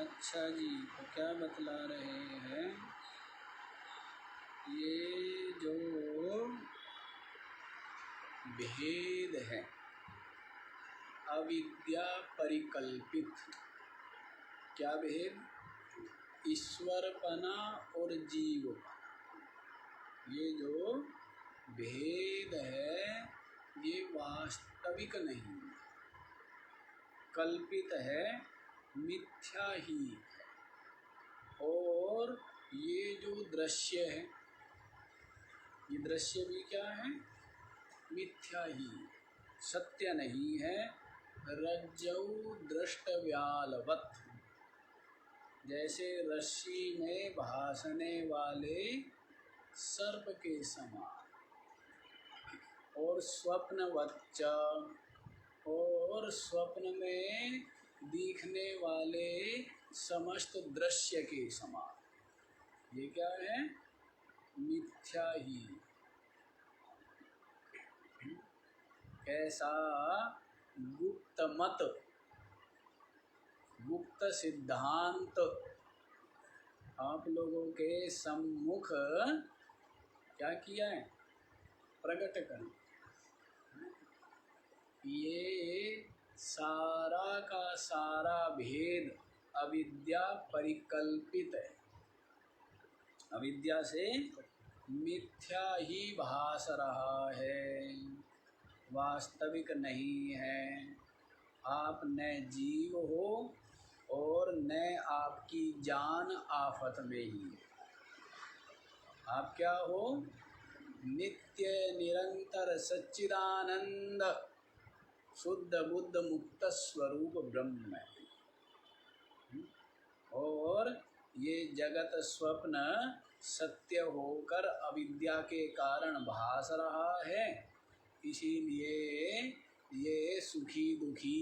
अच्छा जी, तो क्या बतला रहे हैं, ये जो भेद है अविद्या परिकल्पित, क्या भेद, ईश्वरपना और जीवपना, ये जो भेद है ये वास्तविक नहीं, कल्पित है, मिथ्या ही है। और ये जो दृश्य है, ये दृश्य भी क्या है, मिथ्या ही, सत्य नहीं है। रज्जौ दृष्टव्यालवत्, जैसे रस्सी में भासने वाले सर्प के समान, और स्वप्नवच्च, और स्वप्न में दिखने वाले समस्त दृश्य के समान, ये क्या है, मिथ्या ही। कैसा, गुप्त मत, गुप्त सिद्धांत आप लोगों के सम्मुख क्या किया है, प्रकट कर। ये सारा का सारा भेद अविद्या परिकल्पित है, अविद्या से मिथ्या ही भास रहा है, वास्तविक नहीं है। आप न जीव हो और न आपकी जान आफत में ही है। आप क्या हो, नित्य निरंतर सच्चिदानंद शुद्ध बुद्ध मुक्त स्वरूप ब्रह्म है। और ये जगत स्वप्न सत्य होकर अविद्या के कारण भास रहा है, इसीलिए ये सुखी दुखी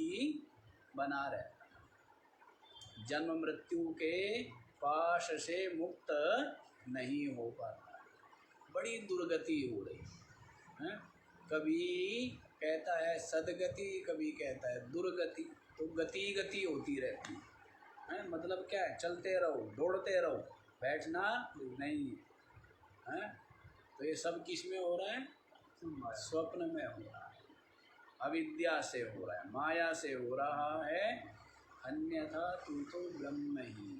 बना रहता है, जन्म मृत्यु के पाश से मुक्त नहीं हो पाता, बड़ी दुर्गति हो रही है। कभी कहता है सदगति, कभी कहता है दुर्गति, तो गति गति होती रहती है। मतलब क्या है, चलते रहो, दौड़ते रहो, बैठना नहीं है। तो ये सब किस में हो रहा है, स्वप्न में हो रहा है, अविद्या से हो रहा है, माया से हो रहा है। अन्यथा तू तो ब्रह्म ही,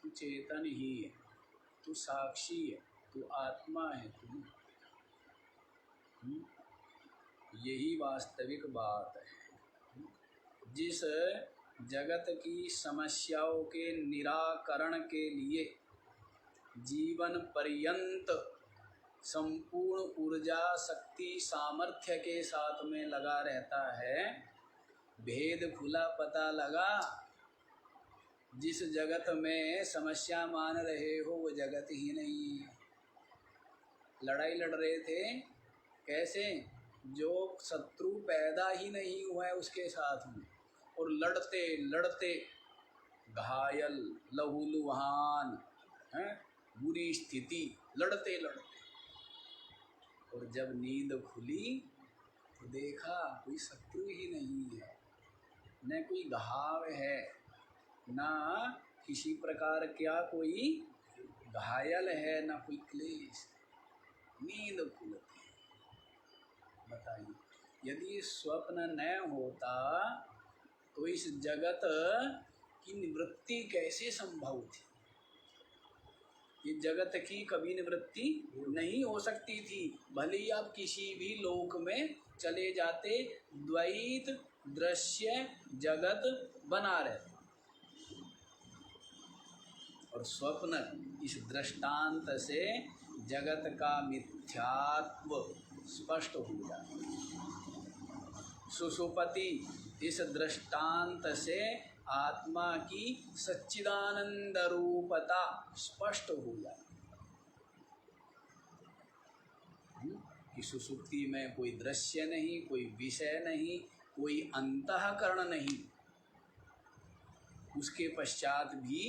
तू चेतन ही है, तू साक्षी है, तू आत्मा है, तू। यही वास्तविक बात है। जिस जगत की समस्याओं के निराकरण के लिए जीवन पर्यंत संपूर्ण ऊर्जा शक्ति सामर्थ्य के साथ में लगा रहता है, भेद खुला पता लगा, जिस जगत में समस्या मान रहे हो वो जगत ही नहीं है। लड़ाई लड़ रहे थे, कैसे, जो शत्रु पैदा ही नहीं हुआ है उसके साथ में, और लड़ते लड़ते घायल, लहूलुहान हैं, बुरी स्थिति, लड़ते लड़ते, और जब नींद खुली तो देखा कोई शत्रु ही नहीं है, न कोई घाव है, ना किसी प्रकार क्या कोई घायल है, ना कोई क्लेश, नींद खुलती है। बताइए, यदि स्वप्न न होता तो इस जगत की निवृत्ति कैसे संभव थी? ये जगत की कभी निवृत्ति नहीं हो सकती थी, भले ही आप किसी भी लोक में चले जाते, द्वैत दृश्य जगत बना रहता। और स्वप्न इस दृष्टांत से जगत का मिथ्यात्व स्पष्ट हो जाता। सुषुप्ति इस दृष्टांत से आत्मा की सच्चिदानंद रूपता स्पष्ट हो जाती कि सुषुप्ति में कोई दृश्य नहीं, कोई विषय नहीं, कोई अंतःकरण नहीं, उसके पश्चात भी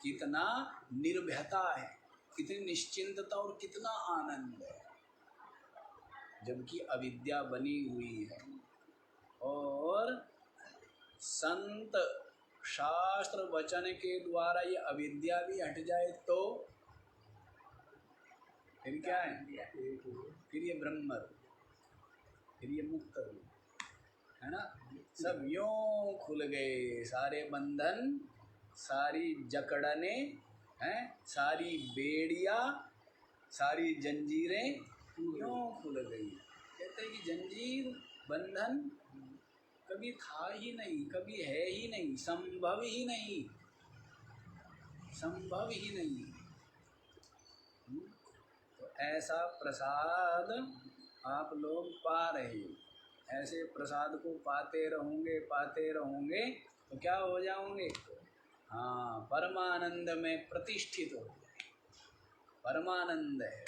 कितना निर्भयता है, कितनी निश्चिंतता और कितना आनंद है, जबकि अविद्या बनी हुई है। और संत शास्त्र वचन के द्वारा ये अविद्या भी हट जाए तो फिर क्या है? फिर ये ब्रह्म रूप, फिर ये मुक्त रूप, है ना। सब यूं खुल गए, सारे बंधन, सारी जकड़ने हैं, सारी बेड़िया, सारी जंजीरें यूं खुल गई। कहते हैं कि जंजीर बंधन कभी था ही नहीं, कभी है ही नहीं, संभव ही नहीं, संभव ही नहीं। तो ऐसा प्रसाद आप लोग पा रहे हो, ऐसे प्रसाद को पाते रहोगे तो क्या हो जाओगे? हाँ, परमानंद में प्रतिष्ठित हो जाए। परमानंद है,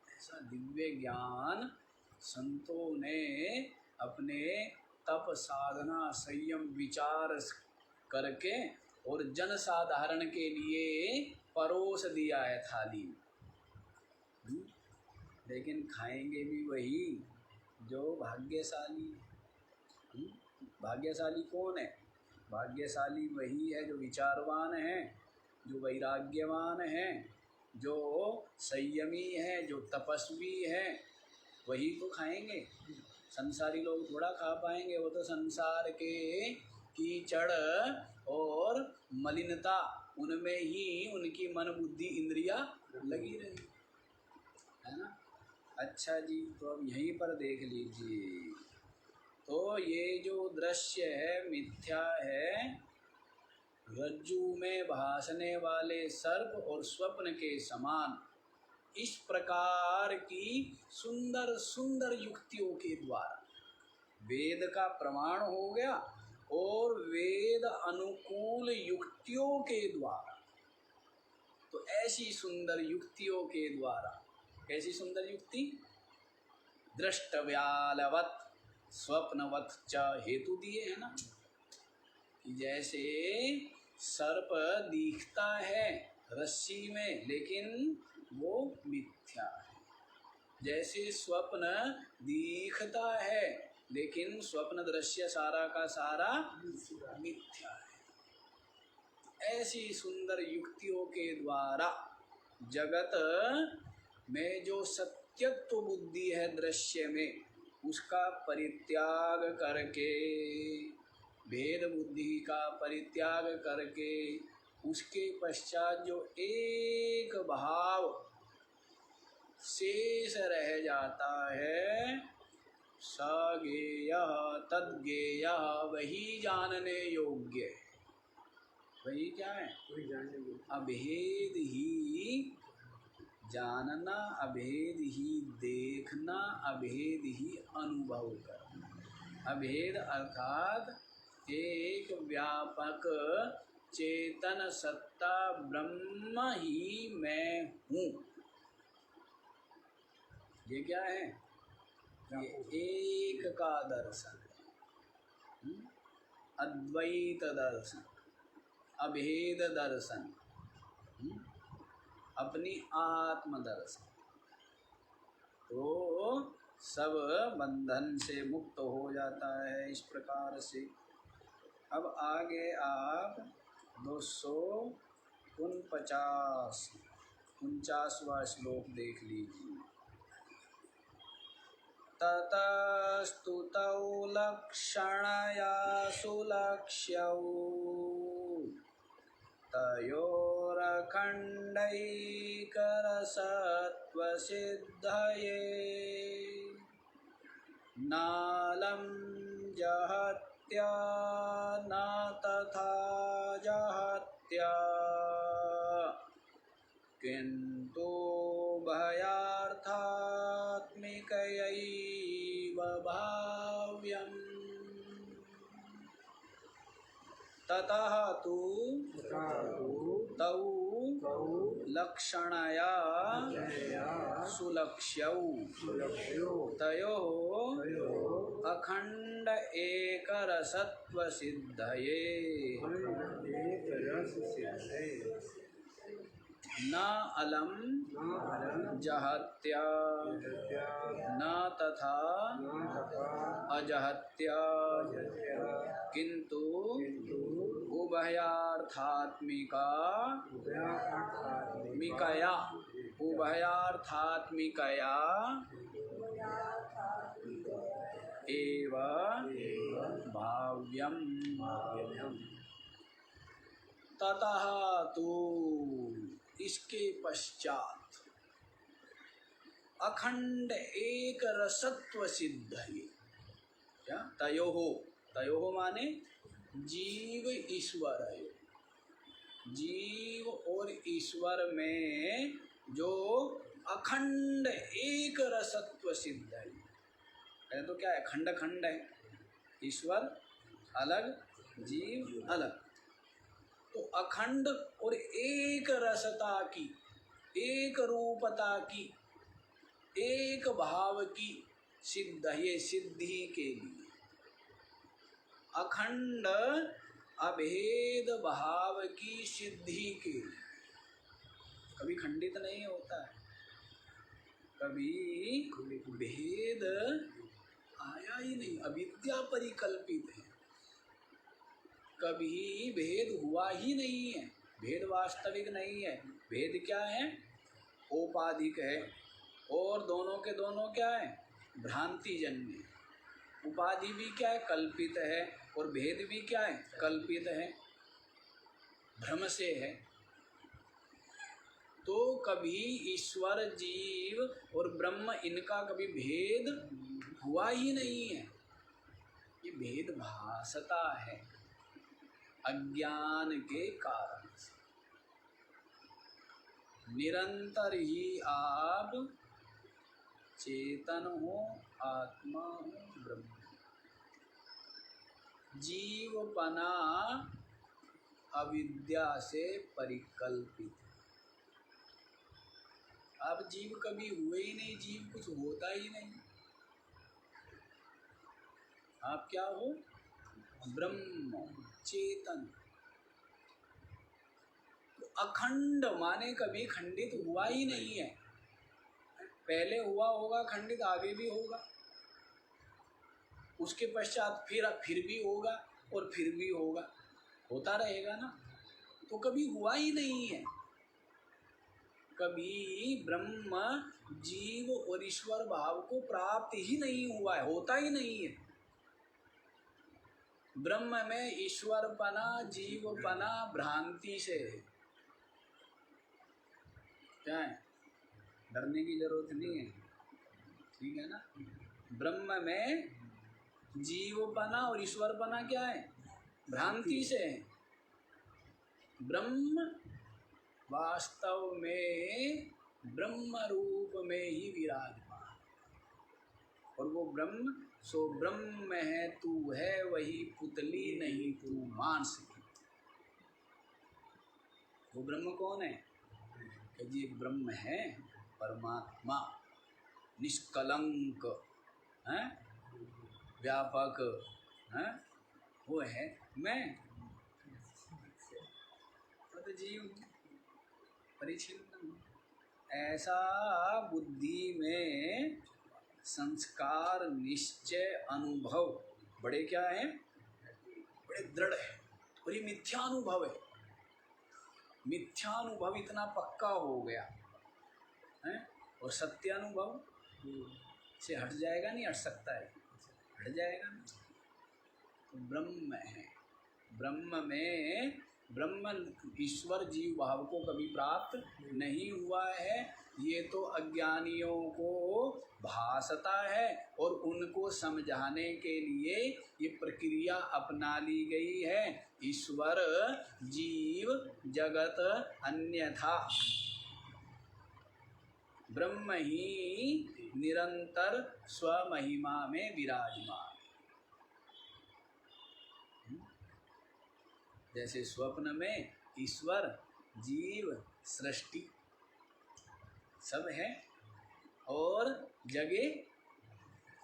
ऐसा दिव्य ज्ञान संतों ने अपने तप साधना संयम विचार करके और जन साधारण के लिए परोस दिया है थाली में। लेकिन खाएंगे भी वही जो भाग्यशाली। भाग्यशाली कौन है? भाग्यशाली वही है जो विचारवान है, जो वैराग्यवान है, जो संयमी है, जो तपस्वी है, वही तो खाएंगे। संसारी लोग थोड़ा खा पाएंगे, वो तो संसार के कीचड़ और मलिनता उनमें ही उनकी मन बुद्धि इंद्रिया लगी रही, है ना। अच्छा जी, तो अब यहीं पर देख लीजिए, तो ये जो दृश्य है मिथ्या है, रज्जू में भासने वाले सर्प और स्वप्न के समान। इस प्रकार की सुंदर सुंदर युक्तियों के द्वारा वेद का प्रमाण हो गया, और वेद अनुकूल युक्तियों के द्वारा, तो ऐसी सुंदर युक्तियों के द्वारा, कैसी सुंदर युक्ति? दृष्टव्यालवत् स्वप्नवत् च हेतु दिए है ना, कि जैसे सर्प दिखता है रस्सी में लेकिन वो मिथ्या है, जैसे स्वप्न दिखता है लेकिन स्वप्न दृश्य सारा का सारा मिथ्या है। ऐसी सुंदर युक्तियों के द्वारा जगत में जो सत्यत्व बुद्धि है दृश्य में, उसका परित्याग करके, भेद बुद्धि का परित्याग करके, उसके पश्चात जो एक भाव शेष रह जाता है, सगेयः तद्गेयः, वही जानने योग्य है। वही क्या है? अभेद ही जानना, अभेद ही देखना, अभेद ही अनुभव करना। अभेद अर्थात एक व्यापक चेतन सत्ता ब्रह्म ही मैं हूँ। ये क्या है? ये एक का दर्शन, अद्वैत दर्शन, अभेद दर्शन, अपनी आत्म दर्शन। तो सब बंधन से मुक्त हो जाता है इस प्रकार से। अब आगे आप 249वां श्लोक देख लीजिए। ततस्तु तौ लक्षणया सुलक्ष्यौ तयोरखण्डैकरसत्त्वसिद्धये नालं जहत्या न तथा जहत्या किन्तु भयार्थात्मिकयैव भाव्यम्। ततः तु तौ लक्षणया सुलक्ष्यौ तयोः अखण्ड एकरसत्वसिद्धये न अलम् जहत्या न तथा अजहत्या किंतु उभयार्थात्मिकया एव भाव्यम। ततः तो इसके पश्चात अखंड एक रसत्व सिद्ध है। क्या तयोहो माने जीव ईश्वर है। जीव और ईश्वर में जो अखंड एक रसत्व सिद्ध है। तो क्या है? खंड खंड है, ईश्वर अलग, जीव अलग। तो अखंड और एक रसता की, एक रूपता की, एक भाव की सिद्ध, ये सिद्धि के लिए अखंड अभेद भाव की सिद्धि के लिए। कभी खंडित नहीं होता है, कभी भेद आया ही नहीं, अविद्या परिकल्पित है, कभी भेद हुआ ही नहीं है। भेद वास्तविक नहीं है। भेद क्या है? औपाधिक है। और दोनों के दोनों क्या है? भ्रांति जन्य। उपाधि भी क्या है? कल्पित है। और भेद भी क्या है? कल्पित है, भ्रम से है। तो कभी ईश्वर, जीव और ब्रह्म, इनका कभी भेद हुआ ही नहीं है। ये भेद भासता है अज्ञान के कारण से। निरंतर ही आप चेतन हो, आत्मा हो, ब्रह्म। जीवपना अविद्या से परिकल्पित। अब जीव कभी हुए ही नहीं, जीव कुछ होता ही नहीं। आप क्या हो? ब्रह्म, चेतन। तो अखंड माने कभी खंडित हुआ ही नहीं है। पहले हुआ होगा खंडित, आगे भी होगा, उसके पश्चात फिर भी होगा और फिर भी होगा, होता रहेगा ना। तो कभी हुआ ही नहीं है। कभी ब्रह्म, जीव और ईश्वर भाव को प्राप्त ही नहीं हुआ है, होता ही नहीं है। ब्रह्म में ईश्वरपना, जीवपना भ्रांति से है। क्या है? डरने की जरूरत नहीं है, ठीक है ना। ब्रह्म में जीवपना और ईश्वरपना क्या है? भ्रांति से है। ब्रह्म वास्तव में ब्रह्म रूप में ही विराजमान, और वो ब्रह्म सो ब्रह्म है, तू है वही पुतली नहीं तू मांस की। वो ब्रह्म कौन है? कि जी ब्रह्म है परमात्मा, निष्कलंक है, व्यापक है, वो है मैं। तो जीव परिचिन्न। ऐसा बुद्धि में संस्कार, निश्चय, अनुभव बड़े क्या है? बड़े दृढ़ है। और ये मिथ्यानुभव है। मिथ्यानुभव इतना पक्का हो गया है, और सत्यानुभव से हट जाएगा, नहीं हट सकता है, हट जाएगा नहीं। तो ब्रह्म है, ब्रह्म में ब्रह्म ईश्वर जीव भाव को कभी प्राप्त नहीं हुआ है। ये तो अज्ञानियों को भासता है, और उनको समझाने के लिए ये प्रक्रिया अपना ली गई है। ईश्वर, जीव, जगत अन्यथा, ब्रह्म ही निरंतर स्वमहिमा में विराजमान। जैसे स्वप्न में ईश्वर, जीव, सृष्टि सब है, और जगे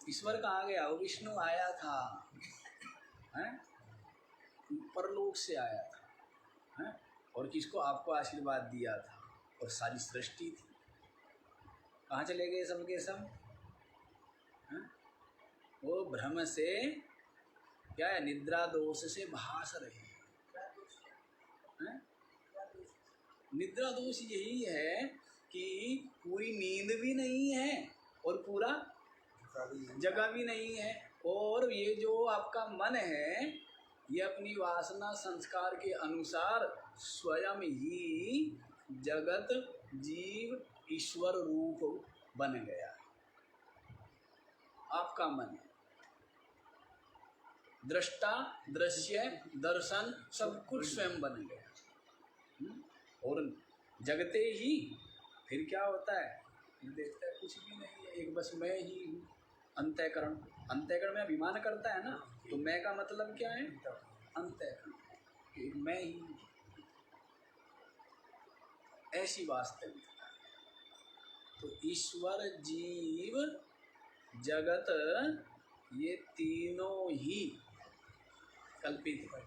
ईश्वर कहाँ गया? वो विष्णु आया था, हैं? परलोक से आया था, हैं? और किसको? आपको आशीर्वाद दिया था, और सारी सृष्टि थी। कहाँ चले गए सबके सब? हाँ? वो भ्रम से क्या है, निद्रा दोष से भास रहे हैं। निद्रा दोष यही है कि पूरी नींद भी नहीं है और पूरा जगह भी नहीं है, और ये जो आपका मन है ये अपनी वासना संस्कार के अनुसार स्वयं ही जगत जीव ईश्वर रूप बन गया। आपका मन है दृष्टा दृश्य दर्शन सब कुछ स्वयं बन गया। और जगते ही फिर क्या होता है, देखता है कुछ भी नहीं है, एक बस मैं ही हूँ। अंतःकरण, अंतःकरण में अभिमान करता है ना, तो मैं का मतलब क्या है, अंतःकरण, एक मैं ही हूँ। ऐसी वास्तविकता। तो ईश्वर जीव जगत ये तीनों ही कल्पित है,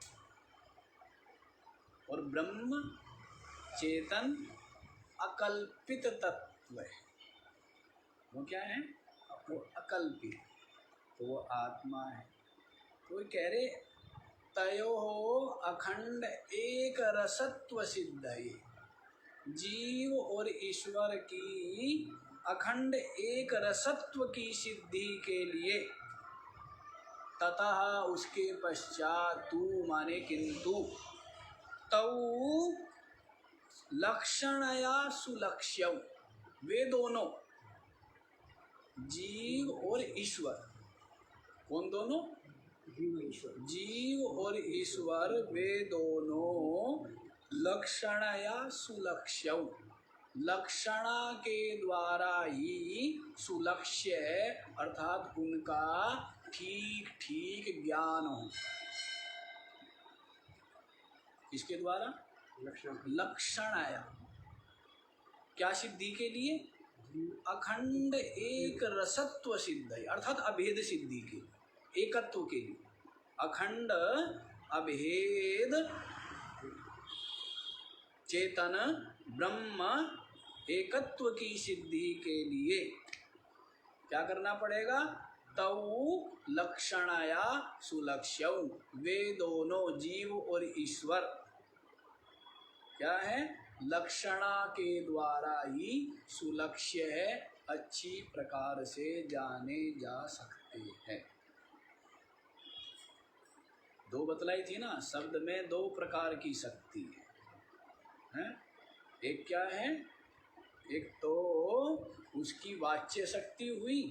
और ब्रह्म चेतन अकल्पित तत्व है। वो क्या है, वो अकल्पित, तो वो आत्मा है। तो कह रहे तयो अखंड एक रसत्व सिद्ध है। जीव और ईश्वर की अखंड एक रसत्व की सिद्धि के लिए ततः उसके पश्चात तू माने किंतु तऊ लक्षणया सुलक्ष्य, वे दोनों जीव और ईश्वर, कौन दोनों, जीव और ईश्वर, वे दोनों लक्षणया सुलक्ष्य, लक्षणा के द्वारा ही सुलक्ष्य अर्थात उनका ठीक ठीक ज्ञान हो। इसके द्वारा लक्षणाया क्या सिद्धि के लिए, अखंड एक रसत्व सिद्ध है, अर्थात अभेद सिद्धि के, एकत्व के लिए, अखंड अभेद चेतन ब्रह्म एकत्व की सिद्धि के लिए क्या करना पड़ेगा, तऊ लक्षणाया सुलक्ष्य, वे दोनों जीव और ईश्वर क्या है, लक्षणा के द्वारा ही सुलक्ष्य है, अच्छी प्रकार से जाने जा सकते हैं। दो बतलाई थी ना, शब्द में दो प्रकार की शक्ति है। एक क्या है, एक तो उसकी वाच्य शक्ति हुई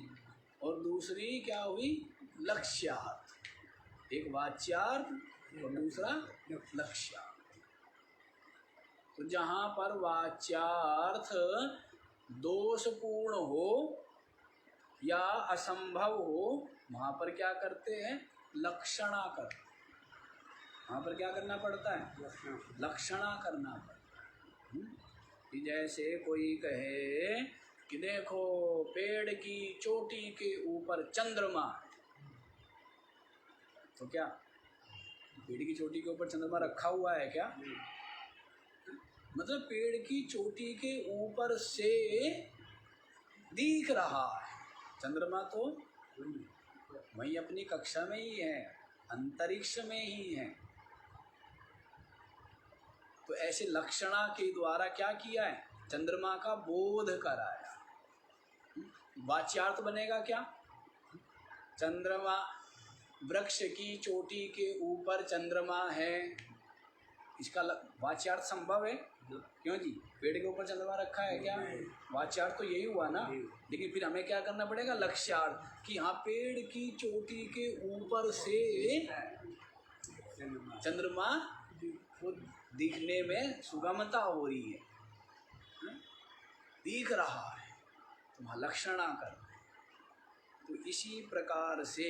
और दूसरी क्या हुई, लक्ष्यार्थ। एक वाच्यार्थ और दूसरा लक्ष्यार्थ। तो जहाँ पर वाच्यार्थ दोषपूर्ण हो या असंभव हो, वहाँ पर क्या करते हैं, लक्षणा करते हैं। वहाँ पर क्या करना पड़ता है, लक्षणा करना पड़ता है। कि जैसे कोई कहे कि देखो पेड़ की चोटी के ऊपर चंद्रमा, तो क्या पेड़ की चोटी के ऊपर चंद्रमा रखा हुआ है क्या, मतलब पेड़ की चोटी के ऊपर से दिख रहा है चंद्रमा, तो वही अपनी कक्षा में ही है, अंतरिक्ष में ही है। तो ऐसे लक्षणा के द्वारा क्या किया है, चंद्रमा का बोध कराया। वाच्यार्थ बनेगा क्या, चंद्रमा, वृक्ष की चोटी के ऊपर चंद्रमा है, इसका वाच्यार्थ संभव है, क्यों जी, पेड़ के ऊपर चंद्रमा रखा है क्या, वाच्यार्थ तो यही हुआ ना। लेकिन फिर हमें क्या करना पड़ेगा, लक्ष्यार्थ, कि हाँ पेड़ की चोटी के ऊपर से चंद्रमा को दिखने में सुगमता हो रही है, दिख रहा है, तो वहाँ लक्षणा कर रहे हैं। तो इसी प्रकार से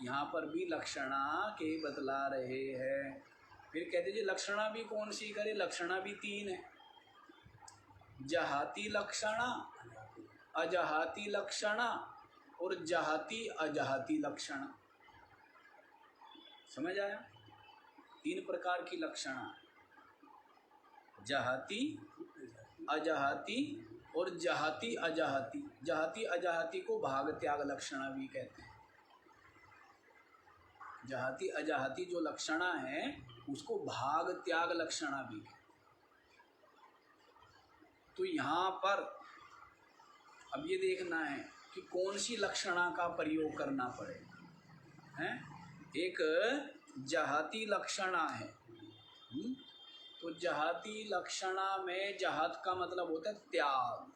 यहाँ पर भी लक्षणा के बतला रहे हैं। फिर कहते जी लक्षणा भी कौन सी करे, लक्षणा भी तीन है, जहाती लक्षणा, अजहाती लक्षणा और जहाती अजहाती लक्षणा। समझ आया, तीन प्रकार की लक्षणा, जहाती अजहाती और जहाती अजहाती, जहाती अजहाती को भाग त्याग लक्षणा भी कहते हैं। जहाती अजहाती जो लक्षणा है उसको भाग त्याग लक्षणा भी कहते हैं। तो यहाँ पर अब ये देखना है कि कौन सी लक्षणा का प्रयोग करना पड़ेगा, हैं? एक जहाती लक्षणा है। तो जहाती लक्षणा में जहात का मतलब होता है त्याग।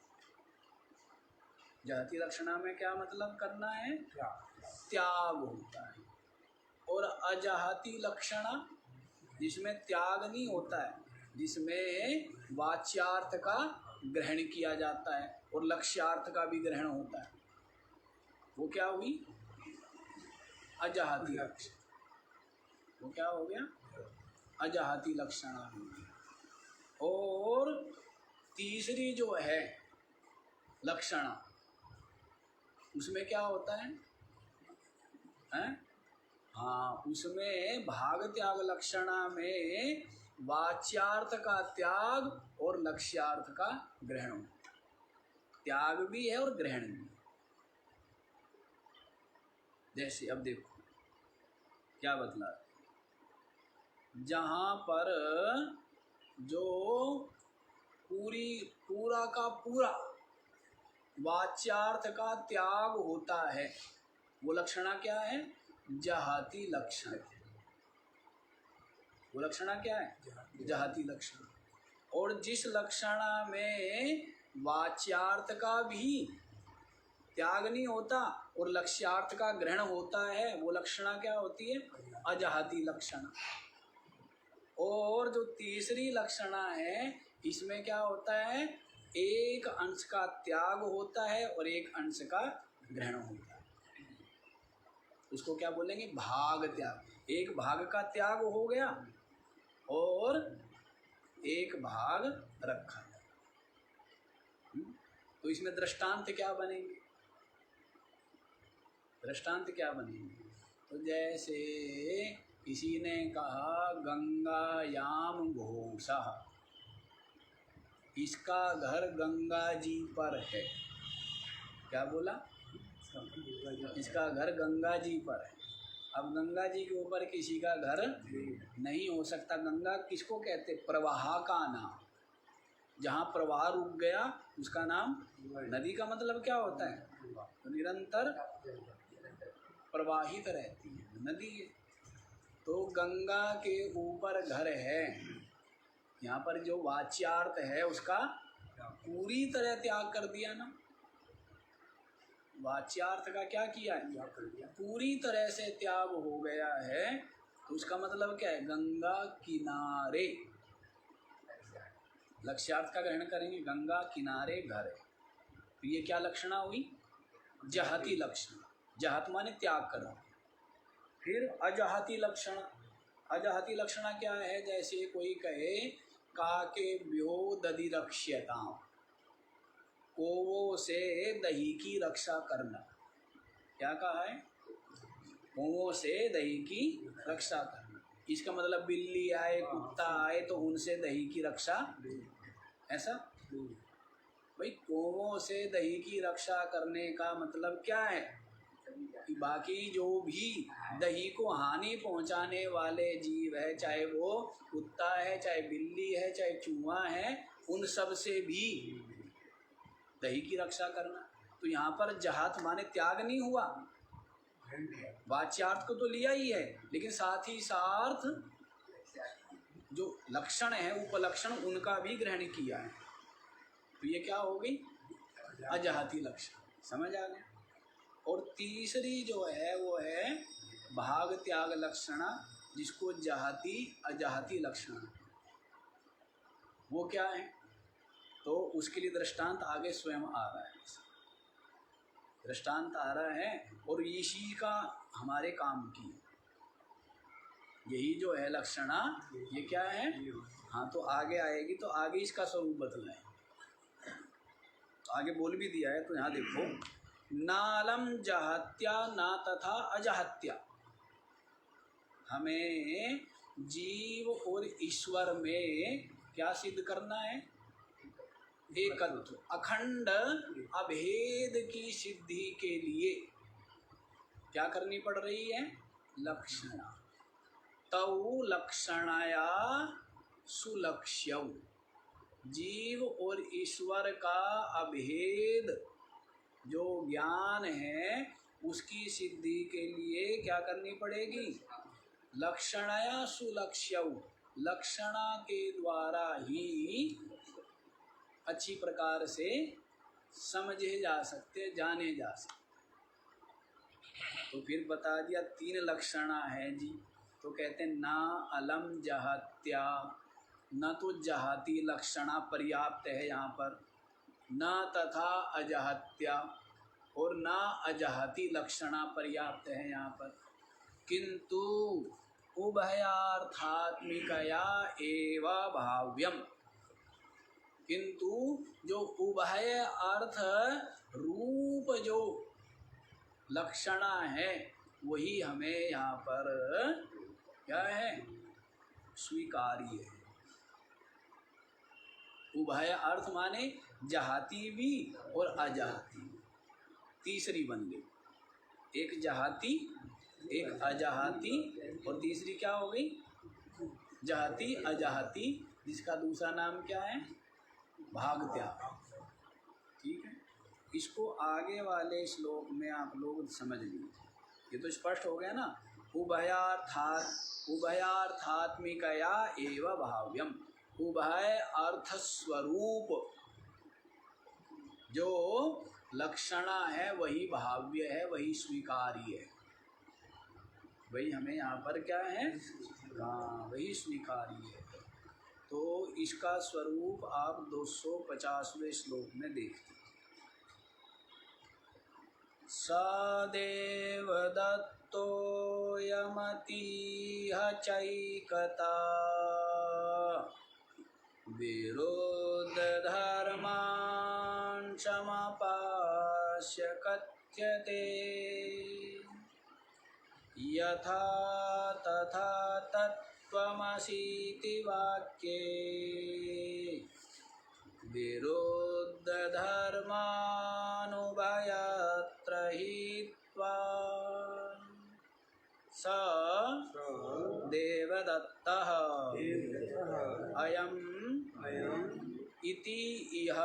जहाती लक्षणा में क्या मतलब करना है? त्याग होता है। और अजहाती लक्षणा जिसमें त्याग नहीं होता है, जिसमें वाच्यार्थ का ग्रहण किया जाता है और लक्ष्यार्थ का भी ग्रहण होता है, वो क्या हुई? अजहाती लक्षण। वो क्या हो गया? अजहाती लक्षणा हुई। और तीसरी जो है लक्षणा, उसमें क्या होता है? हैं? हाँ, उसमें भाग त्याग लक्षणा में वाच्यार्थ का त्याग और लक्ष्यार्थ का ग्रहण होता है। त्याग भी है और ग्रहण भी। जैसे अब देखो क्या बतला, जहाँ पर जो पूरा का पूरा वाच्यार्थ का त्याग होता है वो लक्षणा क्या है? जहाती लक्षण। वो लक्षणा क्या है? जहाती लक्षण। और जिस लक्षणा में वाच्यार्थ का भी त्याग नहीं होता और लक्ष्यार्थ का ग्रहण होता है वो लक्षणा क्या होती है? अजहाती लक्षणा। और जो तीसरी लक्षणा है इसमें क्या होता है? एक अंश का त्याग होता है और एक अंश का ग्रहण होता है। उसको क्या बोलेंगे? भाग त्याग। एक भाग का त्याग हो गया और एक भाग रखा गया। तो इसमें दृष्टांत क्या बनेंगे? दृष्टांत क्या बनेंगे? तो जैसे किसी ने कहा गंगायाम घोषः, इसका घर गंगा जी पर है। क्या बोला? इसका घर गंगा जी पर है। अब गंगा जी के ऊपर किसी का घर नहीं हो सकता। गंगा किसको कहते? प्रवाह का नाम। जहाँ प्रवाह रुक गया उसका नाम नदी। का मतलब क्या होता है? तो निरंतर प्रवाहित रहती है नदी। तो गंगा के ऊपर घर है। यहाँ पर जो वाच्यार्थ है उसका पूरी तरह त्याग कर दिया ना। वाच्यार्थ का क्या किया है? पूरी तरह से त्याग हो गया है। तो उसका मतलब क्या है? गंगा किनारे लक्ष्यार्थ का ग्रहण करेंगे। गंगा किनारे घर है। तो ये क्या लक्षणा हुई? जहाती लक्षण। जहात माने त्याग करना। फिर अजहाती लक्षण। अजहाती लक्षणा क्या है? जैसे कोई कहे काके व्यो दधि रक्ष्यताम, कौवों से दही की रक्षा करना। क्या कहा है? कौवों से दही की रक्षा करना। इसका मतलब बिल्ली आए, कुत्ता आए तो उनसे दही की रक्षा, ऐसा? भाई कौवों से दही की रक्षा करने का मतलब क्या है? कि बाकी जो भी दही को हानि पहुंचाने वाले जीव है, चाहे वो कुत्ता है, चाहे बिल्ली है, चाहे चूहा है, उन सब से भी दही की रक्षा करना। तो यहाँ पर जहात माने त्याग नहीं हुआ। वाच्यार्थ को तो लिया ही है, लेकिन साथ ही साथ जो लक्षण है उपलक्षण उनका भी ग्रहण किया है। तो ये क्या हो गई? अजहाती लक्षण। समझ आ गया? और तीसरी जो है वो है भाग त्याग लक्षणा, जिसको जहाती अजहाती लक्षण। वो क्या है? तो उसके लिए दृष्टांत आगे स्वयं आ रहा है। दृष्टांत आ रहा है और इसी का हमारे काम की यही जो है लक्षणा, ये क्या है? हाँ, तो आगे आएगी तो आगे इसका स्वरूप बदलना है। तो आगे बोल भी दिया है, तो यहाँ देखो, नालम जहत्या ना तथा अजहत्या। हमें जीव और ईश्वर में क्या सिद्ध करना है? एकत्व, अखंड अभेद की सिद्धि के लिए क्या करनी पड़ रही है? लक्षणा। तौ लक्षणया सुलक्ष्यौ, जीव और ईश्वर का अभेद जो ज्ञान है उसकी सिद्धि के लिए क्या करनी पड़ेगी? लक्षणया सुलक्ष्यौ, लक्षणा के द्वारा ही अच्छी प्रकार से समझे जा सकते, जाने जा सकते। तो फिर बता दिया 3 लक्षणा है जी। तो कहते हैं ना अलम जहत्या, न तो जहाती लक्षणा पर्याप्त है यहाँ पर, न तथा अजहत्या और न अजहती लक्षणा पर्याप्त है यहाँ पर, किंतु उभयार्थात्मिकया एव भाव्यम, किंतु जो उभय अर्थ रूप जो लक्षणा है वही हमें यहाँ पर क्या है? स्वीकार्य है। उभय अर्थ माने जहाती भी और अजहाती, तीसरी बन गई, एक जहाती एक अजहाती और तीसरी क्या हो गई? जहाती अजहाती, जिसका दूसरा नाम क्या है? भाग त्याग। ठीक है, इसको आगे वाले श्लोक में आप लोग समझ लीजिए। ये तो स्पष्ट हो गया ना, उभयार्थात्मिकया एव भाव्यम, उभय अर्थ स्वरूप जो लक्षणा है वही भाव्य है, वही स्वीकार्य है, वही हमें यहाँ पर क्या है? हाँ, वही स्वीकार्य है। तो इसका स्वरूप आप 250वें श्लोक में देखते। सदेव दत्तो यमतीह चैकता विरुद्ध धर्मान् समापास्य कथ्यते, यथा तथा तत्त्वमसीति वाक्ये विरुद्ध धर्मानुभयत्र हित्वा स देवदत्तः अयम् इति इह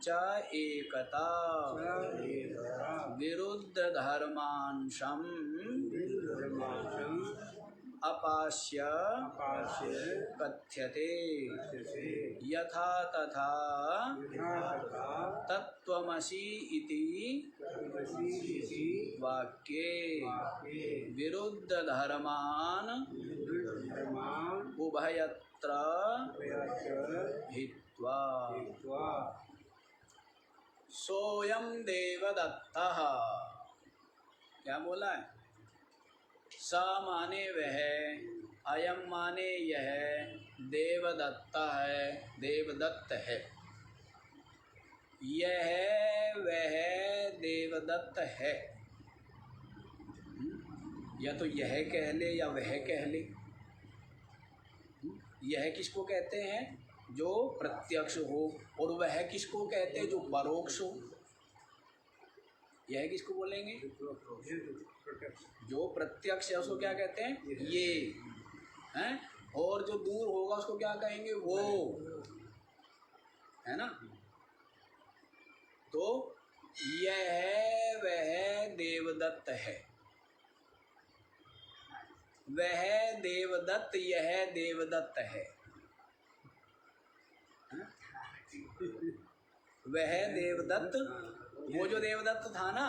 च एकता विरुद्ध धर्मांशं अपास्य कथ्यते, यथा तथा तत्त्वमसि इति वाक्ये विरुद्ध धर्मान् उभयत्र हित्वा सोऽयं देवदत्तः। क्या बोला है? स माने वह, अयम माने यह, देवदत्त है, देवदत्त है, यह वह देवदत्त है। या तो यह कह ले या वह कह ले। यह किसको कहते हैं? जो प्रत्यक्ष हो, और वह किसको कहते हैं? जो परोक्ष हो। यह किसको बोलेंगे? जो प्रत्यक्ष है उसको क्या कहते हैं? ये हैं। और जो दूर होगा उसको क्या कहेंगे? वो, है ना। तो यह वह देवदत्त है, वह देवदत्त, यह देवदत्त है। वह देवदत्त, वो जो देवदत्त था ना,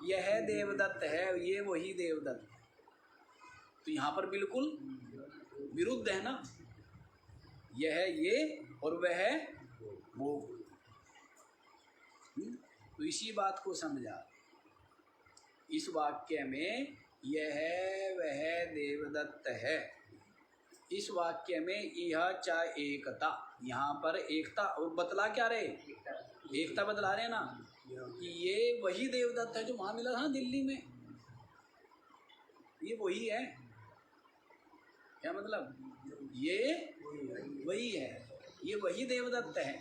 यह देवदत्त है, ये वही देवदत्त। तो यहाँ पर बिल्कुल विरुद्ध है ना, यह ये और वह वो। तो इसी बात को समझा इस वाक्य में, यह वह देवदत्त है। इस वाक्य में यह चा एकता, यहाँ पर एकता, और बतला क्या रहे? एकता बतला रहे ना कि ये वही देवदत्त है जो वहाँ मिला था ना दिल्ली में, ये वही है। क्या मतलब? ये वही है। ये वही देवदत्त है।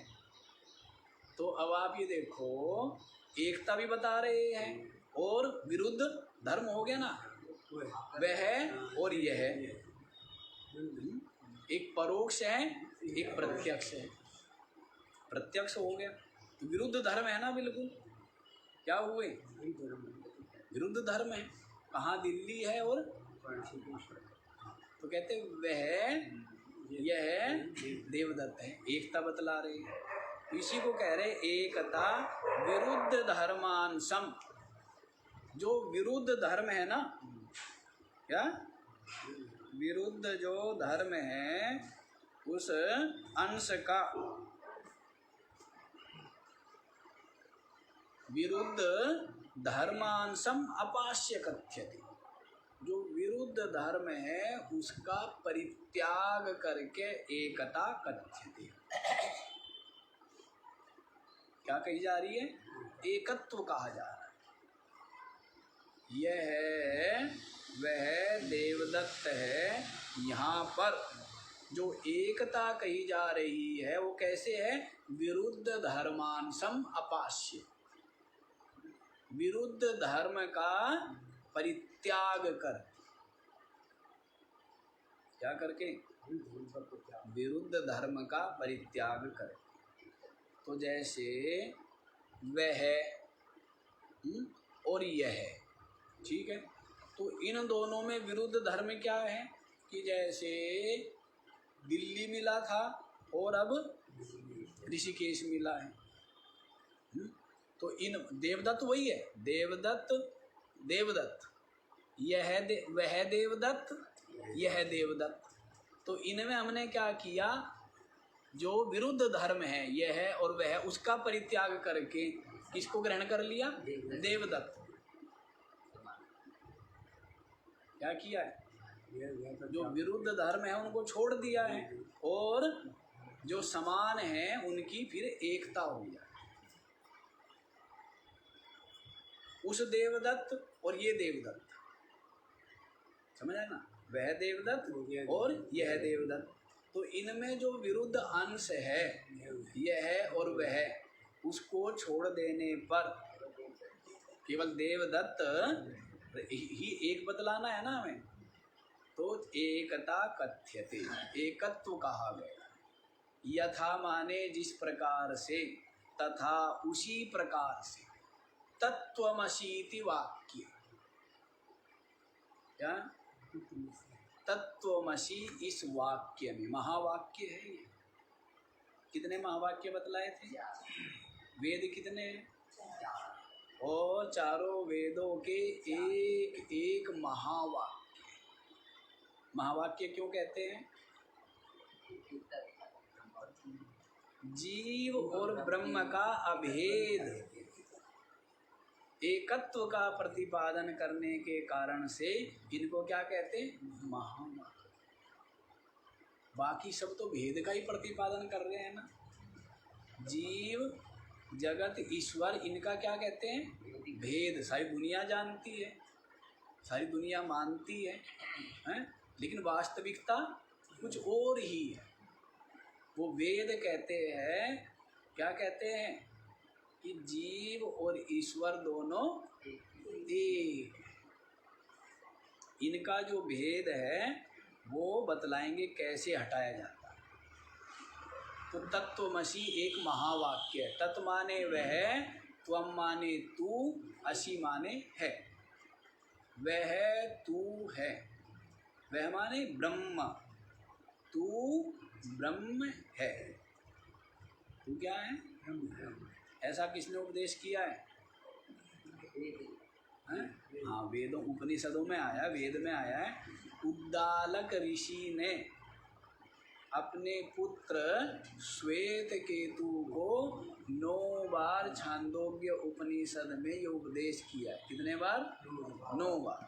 तो अब आप ये देखो, एकता भी बता रहे हैं और विरुद्ध धर्म हो गया ना, वह और यह एक परोक्ष है, एक प्रत्यक्ष है। प्रत्यक्ष हो गया तो विरुद्ध धर्म है ना, बिल्कुल क्या हुए, विरुद्ध धर्म है। कहाँ दिल्ली है और तो कहते वह यह देवदत्त है, एकता बतला रहे हैं। इसी को कह रहे एकता विरुद्ध धर्मांशम। जो विरुद्ध धर्म है ना, क्या विरुद्ध जो धर्म है उस अंश का विरुद्ध धर्मांशम अपास्य कथ्यते। जो विरुद्ध धर्म है उसका परित्याग करके एकता कथ्यते। क्या कही जा रही है, एकत्व कहा जा रहा है। यह वह देवदत्त है। यहाँ पर जो एकता कही जा रही है वो कैसे है, विरुद्ध धर्मांशम अपास्य, विरुद्ध धर्म का परित्याग कर, क्या करके, विरुद्ध धर्म का परित्याग कर। तो जैसे वह और यह, ठीक है, तो इन दोनों में विरुद्ध धर्म क्या है कि जैसे दिल्ली मिला था और अब ऋषिकेश मिला है। तो इन देवदत्त वही है, देवदत्त देवदत्त, वह देवदत्त यह देवदत्त। तो इनमें हमने क्या किया, जो विरुद्ध धर्म है यह और वह, उसका परित्याग करके किसको ग्रहण कर लिया, देवदत्त। क्या किया है, जो विरुद्ध धर्म है उनको छोड़ दिया है और जो समान है उनकी फिर एकता हो गया। उस देवदत्त और ये देवदत्त, समझ आए ना, वह देवदत्त और यह देवदत्त। तो इनमें जो विरुद्ध अंश है यह और वह, उसको छोड़ देने पर केवल देवदत्त ही एक बतलाना है ना हमें, तो एकता कथ्यते, एकत्व कहा गया। यथा माने जिस प्रकार से, तथा उसी प्रकार से, तत्त्वमसीति वाक्य, क्या तत्त्वमसी इस वाक्य में, महावाक्य है ये। कितने महावाक्य बतलाए थे, वेद कितने हैं, और चारों वेदों के एक एक महावाक्य। महावाक्य क्यों कहते हैं, जीव और ब्रह्म का अभेद एकत्व का प्रतिपादन करने के कारण से इनको क्या कहते हैं, महावाक्य। बाकी सब तो भेद का ही प्रतिपादन कर रहे हैं ना, जीव जगत ईश्वर, इनका क्या कहते हैं, भेद। सारी दुनिया जानती है, सारी दुनिया मानती है, हैं? लेकिन वास्तविकता कुछ और ही है। वो वेद कहते हैं, क्या कहते हैं कि जीव और ईश्वर दोनों एक। इनका जो भेद है वो बतलाएंगे कैसे हटाया जाता है। तो तत्त्वमसी एक महावाक्य है। तत् माने वह, त्वम माने तू, असी माने है, वह तू है, वह माने ब्रह्म, तू ब्रह्म है। तू क्या है, ऐसा किसने उपदेश किया है, हाँ वेदों उपनिषदों में आया, वेद में आया है। उद्दालक ऋषि ने अपने पुत्र श्वेत केतु को 9 बार छांदोग्य उपनिषद में ये उपदेश किया है। कितने बार, 9 बार।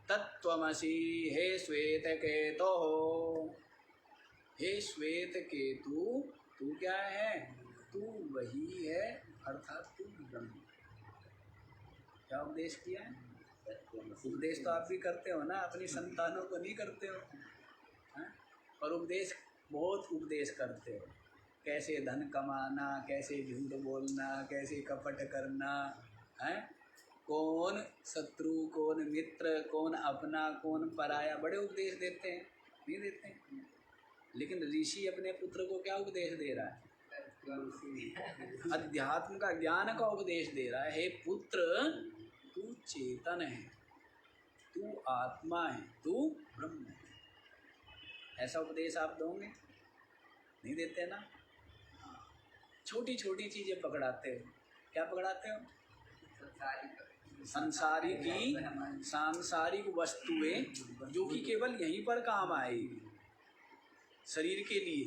तत्त्वमसि हे श्वेत केतो, हे श्वेत केतु तू क्या है, तू वही है, अर्थात तू ब्रह्म। क्या उपदेश किया है, उपदेश तो आप भी करते हो ना, अपनी संतानों को नहीं करते हो, पर उपदेश बहुत उपदेश करते हो, कैसे धन कमाना, कैसे झूठ बोलना, कैसे कपट करना है, कौन शत्रु कौन मित्र, कौन अपना कौन पराया, बड़े उपदेश देते हैं, नहीं देते हैं? लेकिन ऋषि अपने पुत्र को क्या उपदेश दे रहा है? अध्यात्म का ज्ञान का उपदेश दे रहा है। हे पुत्र, तू चेतन है, तू आत्मा है, तू ब्रह्म है। ऐसा उपदेश आप दोगे? नहीं देते ना। छोटी छोटी चीजें पकड़ाते हो। क्या पकड़ाते हो? सांसारिक वस्तुएं जो कि केवल यहीं पर काम आएगी शरीर के लिए।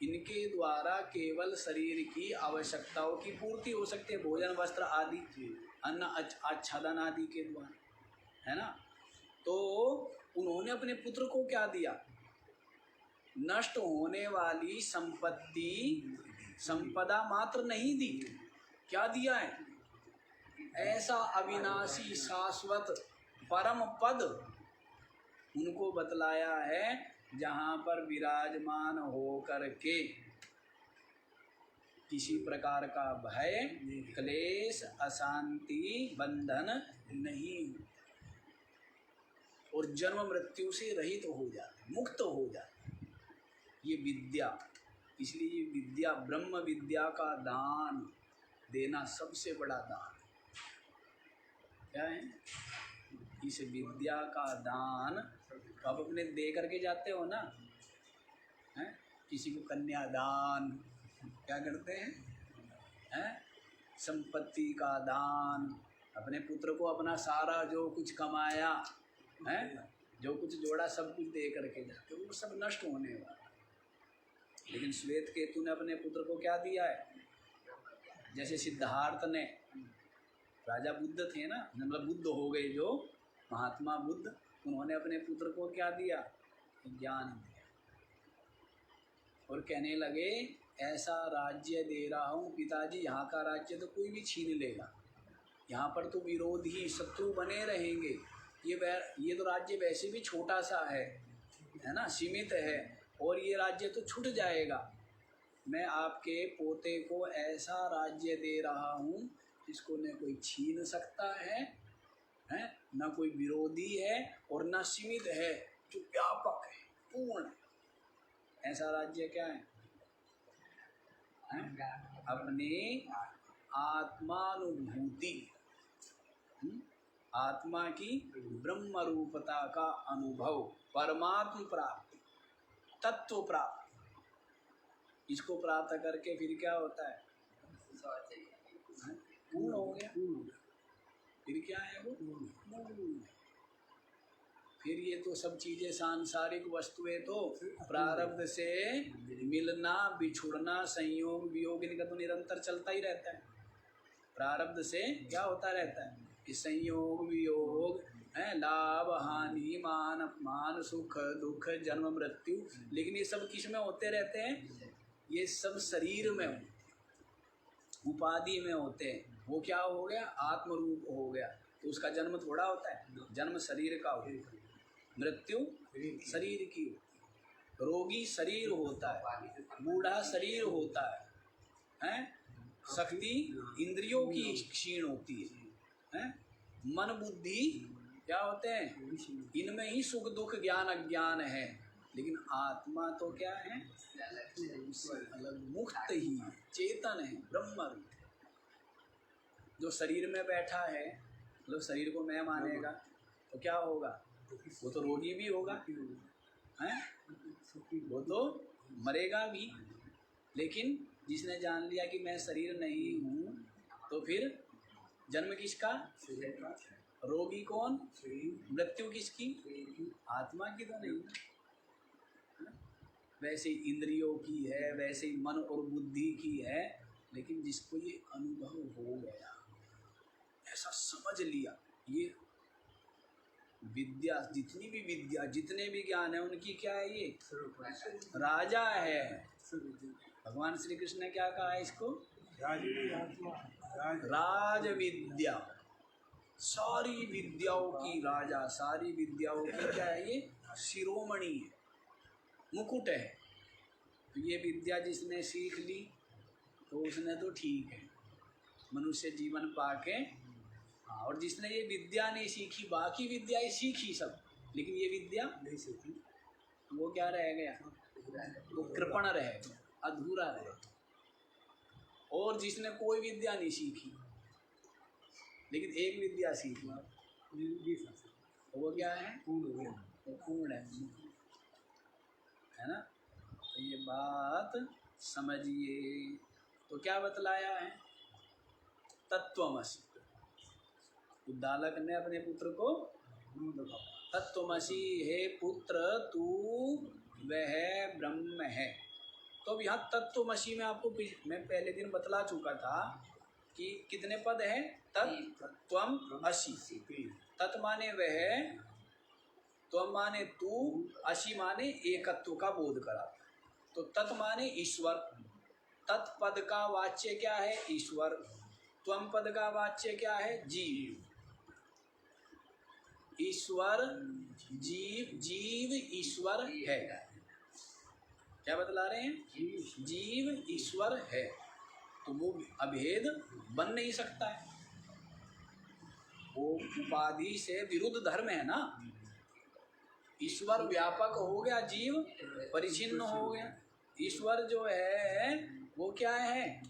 इनके द्वारा केवल शरीर की आवश्यकताओं की पूर्ति हो सकती है, भोजन वस्त्र आदि, अन्न आच्छादन आदि के द्वारा, है ना। तो उन्होंने अपने पुत्र को क्या दिया? नष्ट होने वाली संपदा मात्र नहीं दी। क्या दिया है? ऐसा अविनाशी शाश्वत परम पद उनको बतलाया है, जहाँ पर विराजमान हो कर के किसी प्रकार का भय, क्लेश, अशांति, बंधन नहीं और जन्म मृत्यु से रहित हो जाते, मुक्त हो जाते। ये विद्या, इसलिए ये विद्या, ब्रह्म विद्या का दान देना सबसे बड़ा दान क्या है? इस विद्या का दान आप अपने दे करके जाते हो ना, हैं? किसी को कन्यादान क्या करते हैं? संपत्ति का दान, अपने पुत्र को अपना सारा जो कुछ कमाया है, जो कुछ जोड़ा, सब कुछ दे करके जाते हो, वो सब नष्ट होने वाला। लेकिन श्वेत केतु ने अपने पुत्र को क्या दिया है? जैसे सिद्धार्थ ने, राजा बुद्ध थे ना, मतलब बुद्ध हो गए जो महात्मा बुद्ध, उन्होंने अपने पुत्र को क्या दिया? ज्ञान दिया और कहने लगे ऐसा राज्य दे रहा हूँ पिताजी, यहाँ का राज्य तो कोई भी छीन लेगा, यहाँ पर तो विरोधी शत्रु बने रहेंगे, ये तो राज्य वैसे भी छोटा सा है ना, सीमित है, और ये राज्य तो छूट जाएगा। मैं आपके पोते को ऐसा राज्य दे रहा हूँ जिसको न कोई छीन सकता है, न कोई विरोधी है और न सीमित है, जो व्यापक है, पूर्ण। ऐसा राज्य क्या है? अपने आत्मानुभूति, आत्मा की ब्रह्म रूपता का अनुभव, परमात्म प्राप्ति, तत्व प्राप्ति, इसको प्राप्त करके फिर क्या होता है? पूर्ण हो गया। फिर क्या है वो? पूर्ण। फिर ये तो सब चीजें सांसारिक वस्तुएं तो प्रारब्ध से मिलना, बिछुड़ना, संयोग वियोग, इनका तो निरंतर चलता ही रहता है। प्रारब्ध से क्या होता रहता है? कि संयोग वियोग है, लाभ हानि, मान अपमान, सुख दुख, जन्म मृत्यु। लेकिन ये सब किस में होते रहते हैं? ये सब शरीर में, उपाधि में होते हैं। वो क्या हो गया? आत्म रूप हो गया। तो उसका जन्म थोड़ा होता है, जन्म शरीर का होता है, मृत्यु शरीर की, रोगी शरीर होता है, बूढ़ा शरीर होता है, शक्ति इंद्रियों की क्षीण होती है, मन बुद्धि क्या होते हैं? इनमें ही सुख दुख ज्ञान अज्ञान है। लेकिन आत्मा तो क्या है? अलग, मुक्त ही चेतन है, ब्रह्म रूप। जो शरीर में बैठा है, मतलब शरीर को मैं मानेगा तो क्या होगा? वो तो रोगी भी होगा, हैं? वो तो मरेगा भी। लेकिन जिसने जान लिया कि मैं शरीर नहीं हूँ, तो फिर जन्म किसका? रोगी कौन? मृत्यु किसकी? आत्मा की तो नहीं। वैसे इंद्रियों की है, वैसे मन और बुद्धि की है। लेकिन जिसको ये अनुभव हो गया, ऐसा समझ लिया, ये विद्या, जितनी भी विद्या, जितने भी ज्ञान है, उनकी क्या है? ये राजा है। भगवान श्री कृष्ण ने क्या कहा है इसको? राज विद्या, सारी विद्याओं की राजा, सारी विद्याओं की क्या है? ये शिरोमणि है, मुकुट है। तो ये विद्या जिसने सीख ली तो उसने तो ठीक है, मनुष्य जीवन पाके। हाँ, और जिसने ये विद्या नहीं सीखी, बाकी विद्याएं सीखी सब, लेकिन ये विद्या नहीं सीखी, वो क्या रह गया, वो कृपण रह गया, अधूरा रह गया। और जिसने कोई विद्या नहीं सीखी लेकिन एक विद्या सीख ली, तो वो क्या है, वो पूर्ण है ना। तो ये बात समझिए। तो क्या बतलाया है, तत्वमसि। उद्दालक ने अपने पुत्र को तत्वमसि, हे पुत्र तू वह ब्रह्म है। तो अब यहाँ तत्वमसि में आपको मैं पहले दिन बतला चुका था कि कितने पद हैं, तत्त्वम असि। तत् माने वह, त्वम माने तू, असि माने एकत्व का बोध करा। तो तत् माने ईश्वर, तत्पद का वाच्य क्या है, ईश्वर। त्वम पद का वाच्य क्या है, जीव। ईश्वर जीव, जीव ईश्वर है। क्या बतला रहे हैं, जीव ईश्वर है। तो वो अभेद बन नहीं सकता है, वो उपाधि से विरुद्ध धर्म है ना। ईश्वर व्यापक हो गया, जीव परिचिन्न हो गया। ईश्वर जो है वो क्या है,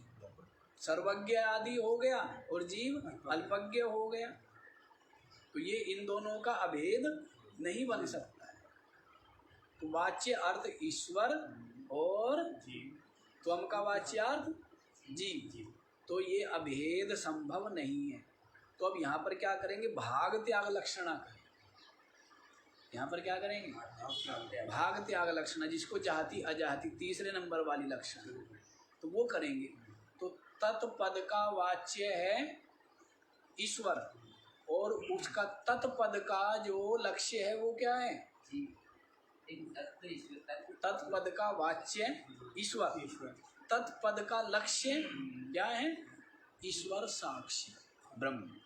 सर्वज्ञ आदि हो गया, और जीव अल्पज्ञ हो गया। तो ये इन दोनों का अभेद नहीं बन सकता है। तो वाच्य अर्थ ईश्वर और त्वम का वाच्यार्थ जीव, तो ये अभेद संभव नहीं है। तो अब यहाँ पर क्या करेंगे, भाग त्याग लक्षणा करें। यहाँ पर क्या करेंगे, भाग त्याग लक्षणा, जिसको जाति अजाति तीसरे नंबर वाली लक्षण, तो वो करेंगे। तो तत्पद का वाच्य है ईश्वर, और उसका तत्पद का जो लक्ष्य है वो क्या है, तत्पद का वाच्य ईश्वर, तत्पद का लक्ष्य क्या है, ईश्वर साक्षी ब्रह्म।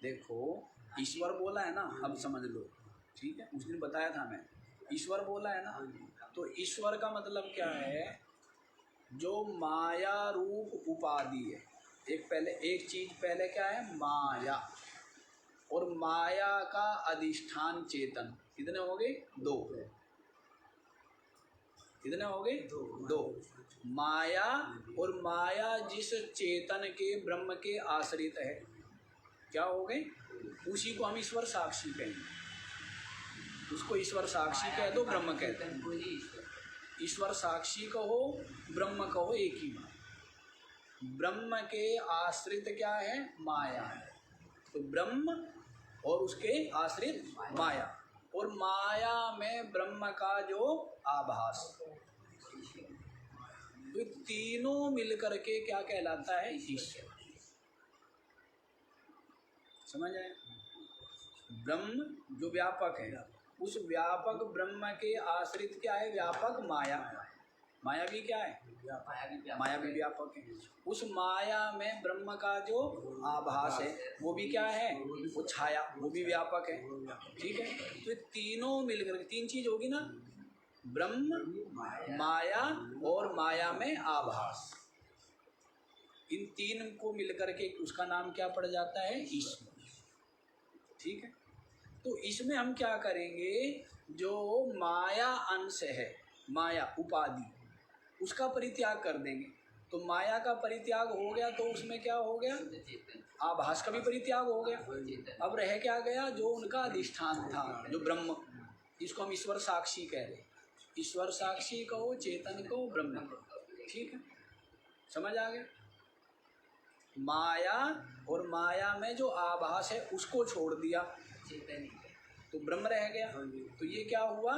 देखो ईश्वर बोला है ना, अब समझ लो, ठीक है। उस दिन बताया था मैं, ईश्वर बोला है ना, तो ईश्वर का मतलब क्या है, जो माया रूप उपाधि है। एक चीज पहले क्या है, माया, और माया का अधिष्ठान चेतन। कितने हो गए, दो। कितने हो गए, दो। माया, और माया जिस चेतन के ब्रह्म के आश्रित है, क्या हो गए, उसी को हम ईश्वर साक्षी कहेंगे। उसको ईश्वर साक्षी कह दो, ब्रह्म कहते हैं। ईश्वर साक्षी कहो, ब्रह्म कहो, एक ही बात। ब्रह्म के आश्रित क्या है, माया है। तो ब्रह्म और उसके आश्रित माया, और माया में ब्रह्म का जो आभास, तो तीनों मिलकर के क्या कहलाता है, ईश्वर। समझ आए, ब्रह्म जो व्यापक है, उस व्यापक ब्रह्म के आश्रित क्या है, व्यापक माया। माया भी क्या है, माया भी व्यापक है। उस माया में ब्रह्म का जो आभास है वो भी क्या है, वो छाया, वो भी व्यापक है। ठीक है, तो तीनों मिलकर, तीन चीज होगी ना, ब्रह्म, माया और माया में आभास, इन तीन को मिलकर के उसका नाम क्या पड़ जाता है, ईश्वर। ठीक है, तो इसमें हम क्या करेंगे, जो माया अंश है, माया उपाधि, उसका परित्याग कर देंगे। तो माया का परित्याग हो गया तो उसमें क्या हो गया, आभास का भी परित्याग हो गया। अब रह क्या गया, जो उनका अधिष्ठान था, जो ब्रह्म, जिसको हम ईश्वर साक्षी कह रहे। ईश्वर साक्षी कहो, चेतन कहो, ब्रह्म। ठीक है, समझ आ गया। माया और माया में जो आभास है उसको छोड़ दिया तो ब्रह्म रह गया। तो ये क्या हुआ,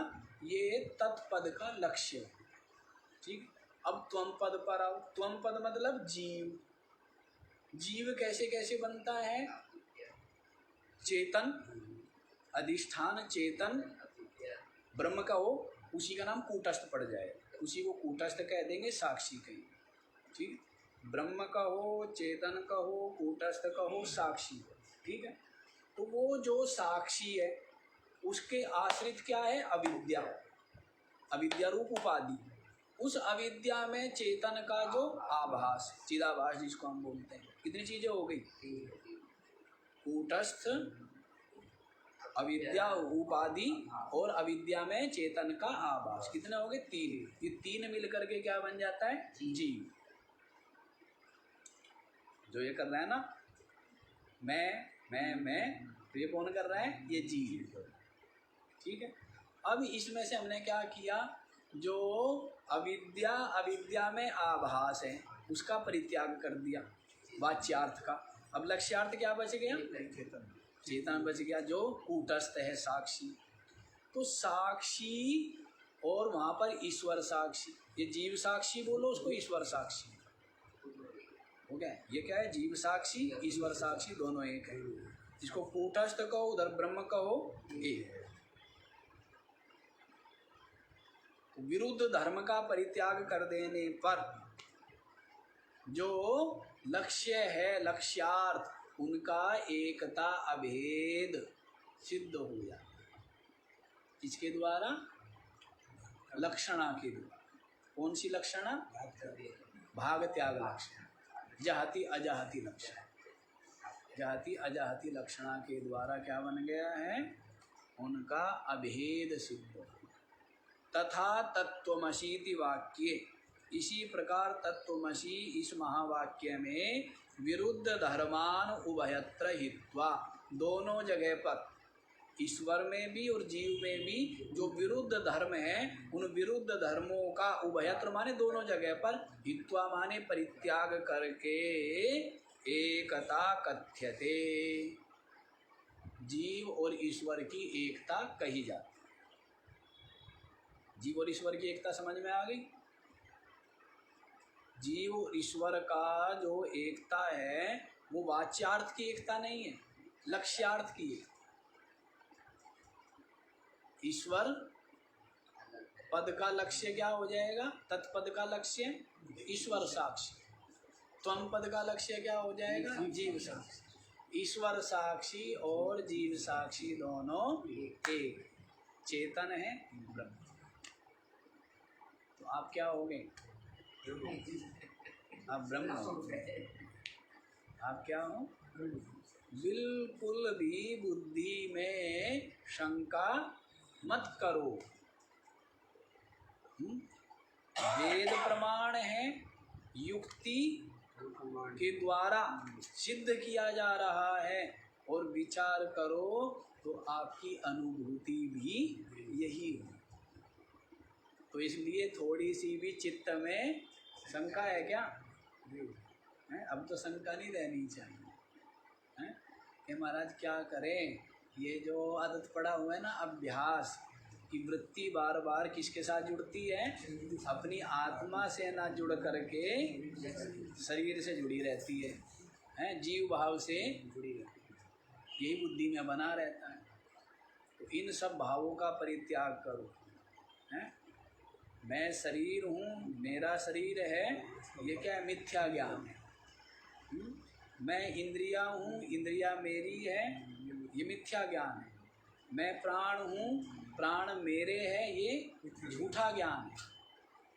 ये तत्पद का लक्ष्य। ठीक, अब त्वम पद पर आओ। त्वम पद मतलब जीव। जीव कैसे कैसे बनता है, चेतन, अधिष्ठान चेतन ब्रह्म का हो, उसी का नाम कूटस्थ पड़ जाए, उसी को कूटस्थ कह देंगे, साक्षी कहेंगे। ठीक, ब्रह्म का हो, चेतन का हो, कूटस्थ का हो, साक्षी हो। ठीक है, तो वो जो साक्षी है उसके आश्रित क्या है, अविद्या। अविद्या रूप उपाधि, उस अविद्या में चेतन का जो आभास, चिदाभास जिसको हम बोलते हैं, कितनी चीजें हो गई? कूटस्थ, अविद्या उपाधि और अविद्या में चेतन का आभास, कितने हो गए? 3। ये 3 मिल करके क्या बन जाता है? जीव। जो ये कर रहा है ना, मैं, तो ये कौन कर रहा है? ये जीव। ठीक है। अब इसमें से हमने क्या किया, जो अविद्या में आभास है उसका परित्याग कर दिया, वाच्यार्थ का। अब लक्ष्यार्थ क्या बच गया? चेतन बच गया, जो कूटस्थ है, साक्षी। तो साक्षी और वहां पर ईश्वर साक्षी, ये जीव साक्षी बोलो उसको, ईश्वर साक्षी हो गया। ये क्या है? जीव साक्षी, ईश्वर साक्षी, दोनों एक है। जिसको कूटस्थ कहो, उधर ब्रह्म कहो, एक। विरुद्ध धर्म का परित्याग कर देने पर जो लक्ष्य है, लक्ष्यार्थ, उनका एकता अभेद सिद्ध हो जाता। किसके द्वारा? लक्षणा के द्वारा। कौन सी लक्षणा? भाग त्याग लक्षण, जहति अजहति लक्षण। जहति अजहति लक्षणा के द्वारा क्या बन गया है? उनका अभेद सिद्ध हो। तथा तत्त्वमसीति वाक्ये, इसी प्रकार तत्त्वमसी इस महावाक्य में विरुद्ध धर्मान उभयत्र हित्वा, दोनों जगह पर, ईश्वर में भी और जीव में भी जो विरुद्ध धर्म है, उन विरुद्ध धर्मों का उभयत्र माने दोनों जगह पर, हित्वा माने परित्याग करके, एकता कथ्यते, जीव और ईश्वर की एकता कही जाती। जीव और ईश्वर की एकता समझ में आ गई? जीव और ईश्वर का जो एकता है वो वाच्यार्थ की एकता नहीं है, लक्ष्यार्थ की एकता। ईश्वर पद का लक्ष्य क्या हो जाएगा? तत्पद का लक्ष्य ईश्वर साक्षी। त्वम पद का लक्ष्य क्या हो जाएगा? जीव साक्षी। ईश्वर साक्षी और जीव साक्षी दोनों एक, चेतन है ब्रह्म। तो आप क्या हो गए? आप ब्रह्म हो। आप क्या हो? बिल्कुल भी बुद्धि में शंका मत करो। वेद प्रमाण है, युक्ति के द्वारा सिद्ध किया जा रहा है, और विचार करो तो आपकी अनुभूति भी यही हो। तो इसलिए थोड़ी सी भी चित्त में शंका है क्या? है? अब तो शंका नहीं रहनी चाहिए। है? कि महाराज क्या करें, ये जो आदत पड़ा हुआ है ना, अभ्यास की वृत्ति बार बार किसके साथ जुड़ती है? अपनी आत्मा से ना जुड़ करके शरीर से जुड़ी रहती है, हैं? जीव भाव से जुड़ी रहती है, यही बुद्धि में बना रहता है। तो इन सब भावों का परित्याग करो। हैं? मैं शरीर हूँ, मेरा शरीर है, ये क्या है? मिथ्या ज्ञान है। मैं इंद्रिया हूँ, इंद्रिया मेरी है, ये मिथ्या ज्ञान है। मैं प्राण हूँ, प्राण मेरे है, ये झूठा ज्ञान है।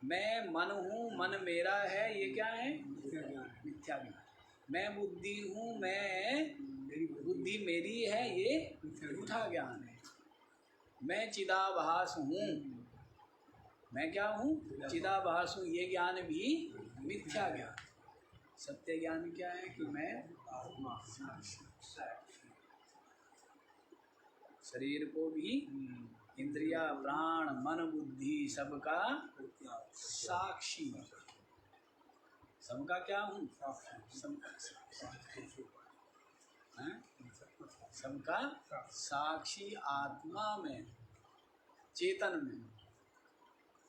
मैं मन हूँ, मन मेरा है, ये क्या है? मिथ्या ज्ञान। मैं बुद्धि हूँ, बुद्धि मेरी है, ये झूठा ज्ञान है। मैं चिदाभास हूँ, मैं क्या हूँ? चिदाभास हूँ, ये ज्ञान भी मिथ्या ज्ञान। सत्य ज्ञान क्या है? कि मैं आत्मा, शरीर को भी, इंद्रिया, प्राण, मन, बुद्धि सबका साक्षी, सबका क्या हूँ? सबका साक्षी आत्मा में, चेतन में।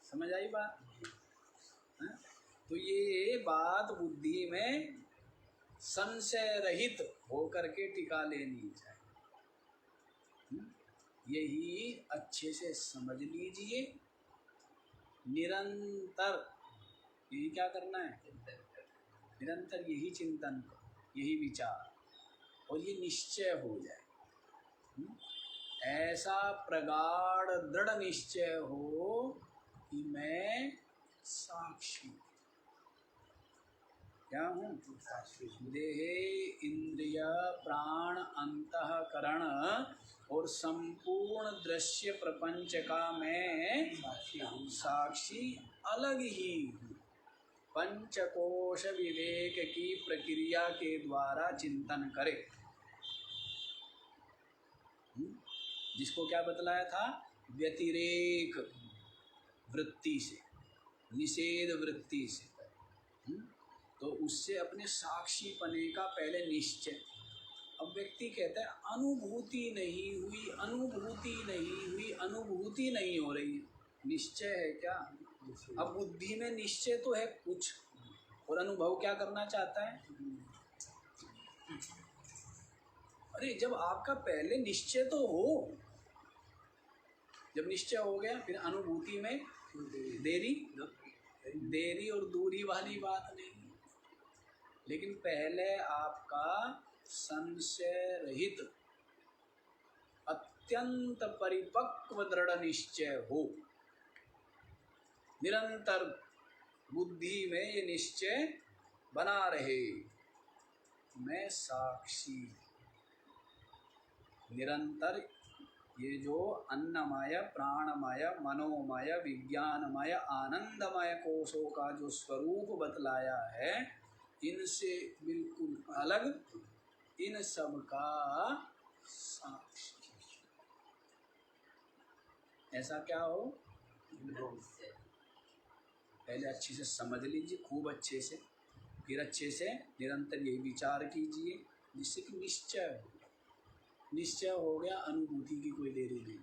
समझ आई बात? है? तो ये बात बुद्धि में संशय रहित होकर के टिका लेनी चाहिए। यही अच्छे से समझ लीजिए। निरंतर यही क्या करना है? निरंतर यही चिंतन, यही विचार, और ये निश्चय हो जाए। ऐसा प्रगाढ़ दृढ़ निश्चय हो कि मैं साक्षी क्या हूँ? देहे इंद्रिय प्राण अंतःकरण और संपूर्ण दृश्य प्रपंच का मैं साक्षी अलग ही हूँ। पंचकोश विवेक की प्रक्रिया के द्वारा चिंतन करे। जिसको क्या बतलाया था? व्यतिरेक वृत्ति से, निषेध वृत्ति से। तो उससे अपने साक्षी पने का पहले निश्चय। अब व्यक्ति कहता है अनुभूति नहीं हुई, अनुभूति नहीं हुई, अनुभूति नहीं हो रही, निश्चय है क्या? अब बुद्धि में निश्चय तो है कुछ, और अनुभव क्या करना चाहता है? अरे जब आपका पहले निश्चय तो हो, जब निश्चय हो गया फिर अनुभूति में देरी और दूरी वाली बात नहीं। लेकिन पहले आपका संशय रहित अत्यंत परिपक्व दृढ़ निश्चय हो, निरंतर बुद्धि में ये निश्चय बना रहे, मैं साक्षी। निरंतर ये जो अन्नमय, प्राणमय, मनोमय, विज्ञानमय, आनंदमय कोशों का जो स्वरूप बतलाया है, इनसे बिल्कुल अलग इन सब का साक्षी। ऐसा क्या हो? पहले अच्छे से समझ लीजिए, खूब अच्छे से, फिर अच्छे से निरंतर यही विचार कीजिए जिससे कि निश्चय हो। निश्चय हो गया, अनुभूति की कोई देरी नहीं।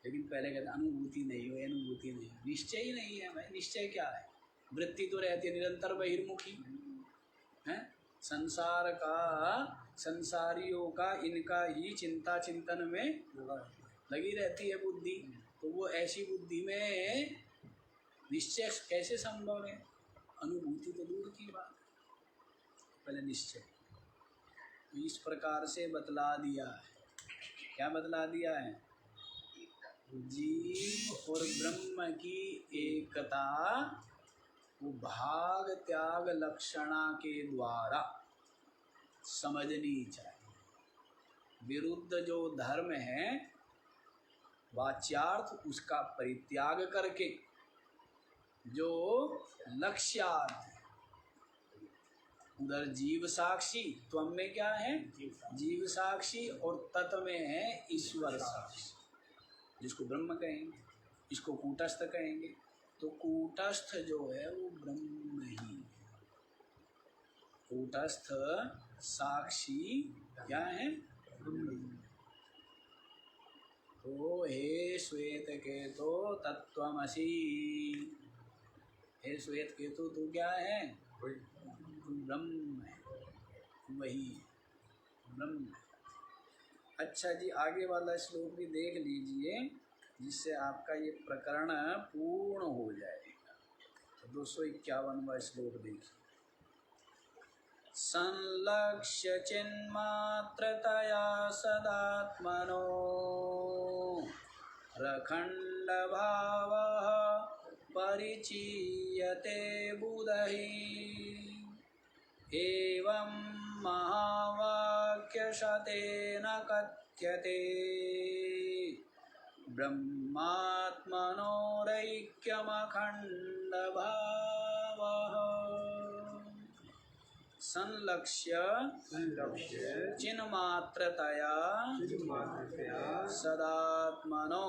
लेकिन पहले कहते अनुभूति नहीं हुई, अनुभूति नहीं, निश्चय ही नहीं है भाई। निश्चय क्या है? वृत्ति तो रहती है निरंतर बहिर्मुखी है। संसार का, संसारियों का, इनका ही चिंता चिंतन में लगी रहती है बुद्धि। तो वो ऐसी बुद्धि में निश्चय कैसे संभव है? अनुभूति तो दूर की बात, पहले निश्चय। इस प्रकार से बतला दिया है। क्या बतला दिया है? जीव और ब्रह्म की एकता वो भाग त्याग लक्षणा के द्वारा समझनी चाहिए। विरुद्ध जो धर्म है वाच्यार्थ, उसका परित्याग करके जो लक्ष्यार्थ है, उधर जीव साक्षी, त्वम में क्या है? जीव साक्षी, और तत् में है ईश्वर साक्षी, जिसको ब्रह्म कहेंगे, इसको कूटस्थ कहेंगे। तो कूटस्थ जो है वो ब्रह्म ही है। कूटस्थ साक्षी क्या है? तो हे श्वेत केतो तत्त्वमसि। हे श्वेत केतु तू क्या है? ब्रह्म है, वही ब्रह्म है। अच्छा जी, आगे वाला श्लोक भी देख लीजिए जिससे आपका ये प्रकरण पूर्ण हो जाएगा। तो 251वां श्लोक देखिए। संलक्ष्य चिन्मात्रतया सदात्मनो रखंड भावः परिचीयते बुधहि। एवं महावाक्य शतेन कथ्यते ब्रह्मात्मनोरैक्यमखण्ड भावः। संलक्ष्य चिन्मात्रतया सदात्मनो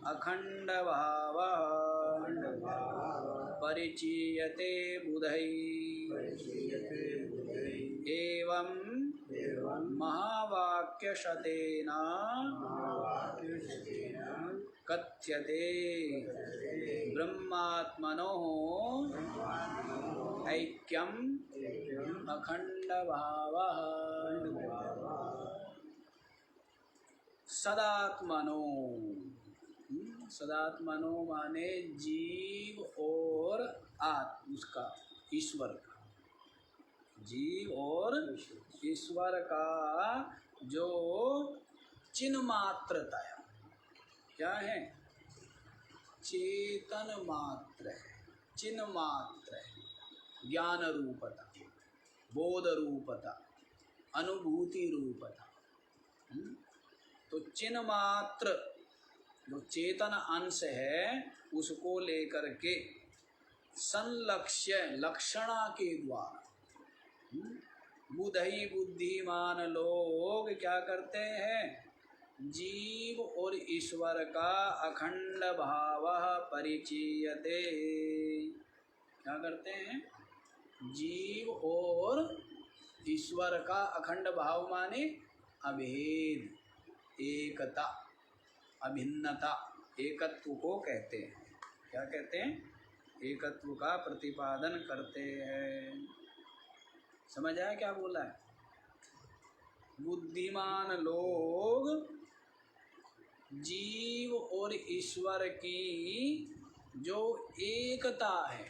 अखंड भावः परिचीयते बुधैः। एवं महावाक्य शतेन कथ्यते ब्रह्मात्मनो ऐक्यम अखंड भावः। सदात्मनो, सदात्मनो माने जीव और आत्मा, उसका ईश्वर का, जीव और ईश्वर का जो चिन्मात्रता है, क्या है? चेतन मात्र है, चिन्ह मात्र है, ज्ञान रूपता, बोध रूपता, अनुभूति रूपता। तो चिन्ह मात्र जो चेतन अंश है उसको लेकर के संलक्ष्य लक्षणा के द्वारा बुधई बुद्धिमान लोग क्या करते हैं? जीव और ईश्वर का अखंड भाव परिचीयते। क्या करते हैं? जीव और ईश्वर का अखंड भाव माने अभेद, एकता, अभिन्नता, एकत्व को कहते हैं। क्या कहते हैं? एकत्व का प्रतिपादन करते हैं। समझ आया क्या बोला है? बुद्धिमान लोग जीव और ईश्वर की जो एकता है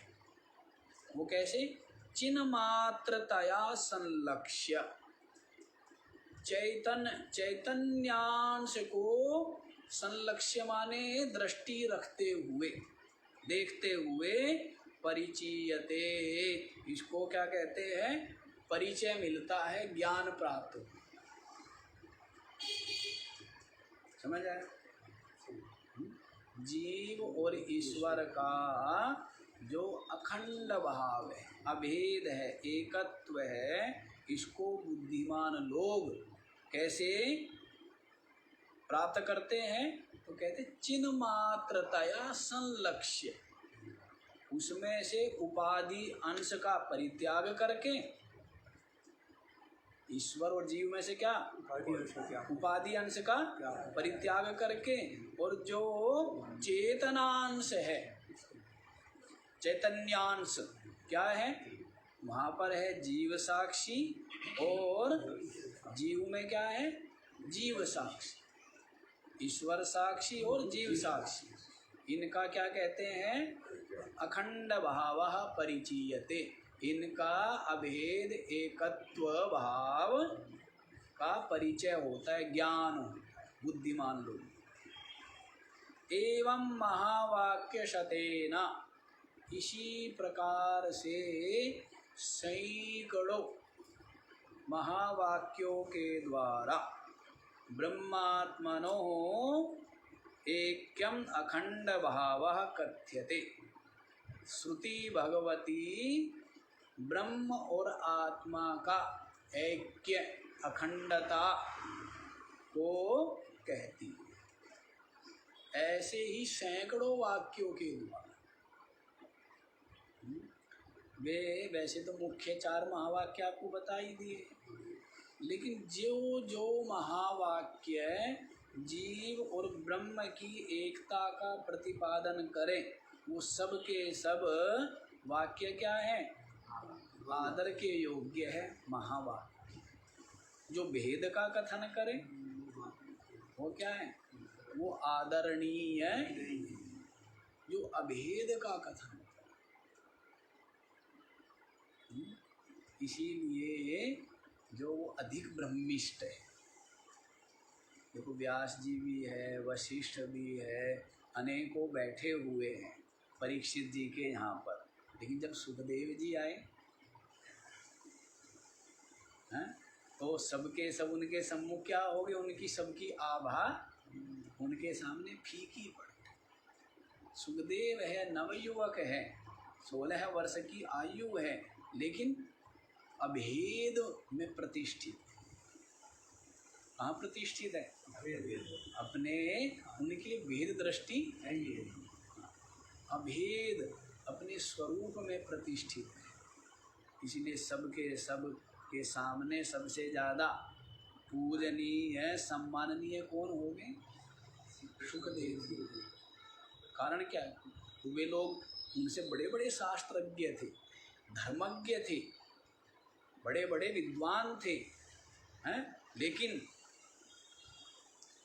वो कैसे? चिन्ह मात्रतया संलक्ष्य, चैतन्यांश को संलक्ष्य माने दृष्टि रखते हुए, देखते हुए, परिचीयते, इसको क्या कहते हैं? परिचय मिलता है, ज्ञान प्राप्त होता है। समझ आया? जीव और ईश्वर का जो अखंड भाव है, अभेद है, एकत्व है, इसको बुद्धिमान लोग कैसे प्राप्त करते हैं? तो कहते चिन्ह मात्रतया संलक्ष्य, उसमें से उपाधि अंश का परित्याग करके, ईश्वर और जीव में से क्या? उपाधि अंश का परित्याग करके, और जो चेतनांश है, चैतन्यांश क्या है? वहाँ पर है जीव साक्षी, और जीव में क्या है? जीव साक्षी, ईश्वर साक्षी और जीव साक्षी। इनका क्या कहते हैं? अखंड भाव परिचीयते। इनका अभेद एकत्व भाव का परिचय होता है, ज्ञान होता है बुद्धिमान लोग। एवं महावाक्य शतेन, इसी प्रकार से सैकड़ों महावाक्यों के द्वारा ब्रह्मात्मनो ऐक्यम अखंड भाव कथ्यते। श्रुति भगवती ब्रह्म और आत्मा का ऐक्य, अखंडता को कहती है। ऐसे ही सैकड़ों वाक्यों के द्वारा वे, वैसे तो मुख्य 4 महावाक्य आपको बता ही दिए, लेकिन जो जो महावाक्य जीव और ब्रह्म की एकता का प्रतिपादन करें, वो सब के सब वाक्य क्या है? आदर के योग्य है महावाक्य। जो भेद का कथन करे वो क्या है? वो आदरणीय है। जो अभेद का कथन, इसीलिए जो अधिक ब्रह्मिष्ठ है, देखो व्यास जी भी है, वशिष्ठ भी है, अनेकों बैठे हुए हैं परीक्षित जी के यहाँ पर, लेकिन जब सुखदेव जी आए हैं तो सबके सब उनके सम्मुख क्या हो गए? उनकी सबकी आभा उनके सामने फीकी पड़ गई। सुखदेव है, नवयुवक है, 16 वर्ष की आयु है, लेकिन अभेद में प्रतिष्ठित। कहाँ प्रतिष्ठित है? अपने, उनकी भेद दृष्टि अभेद अपने स्वरूप में प्रतिष्ठित है। इसलिए सबके सब के सामने सबसे ज़्यादा पूजनीय, सम्माननीय कौन हो गए? सुखदेव। कारण क्या है? वे लोग उनसे बड़े बड़े शास्त्रज्ञ थे, धर्मज्ञ थे, बड़े बड़े विद्वान थे, हैं? लेकिन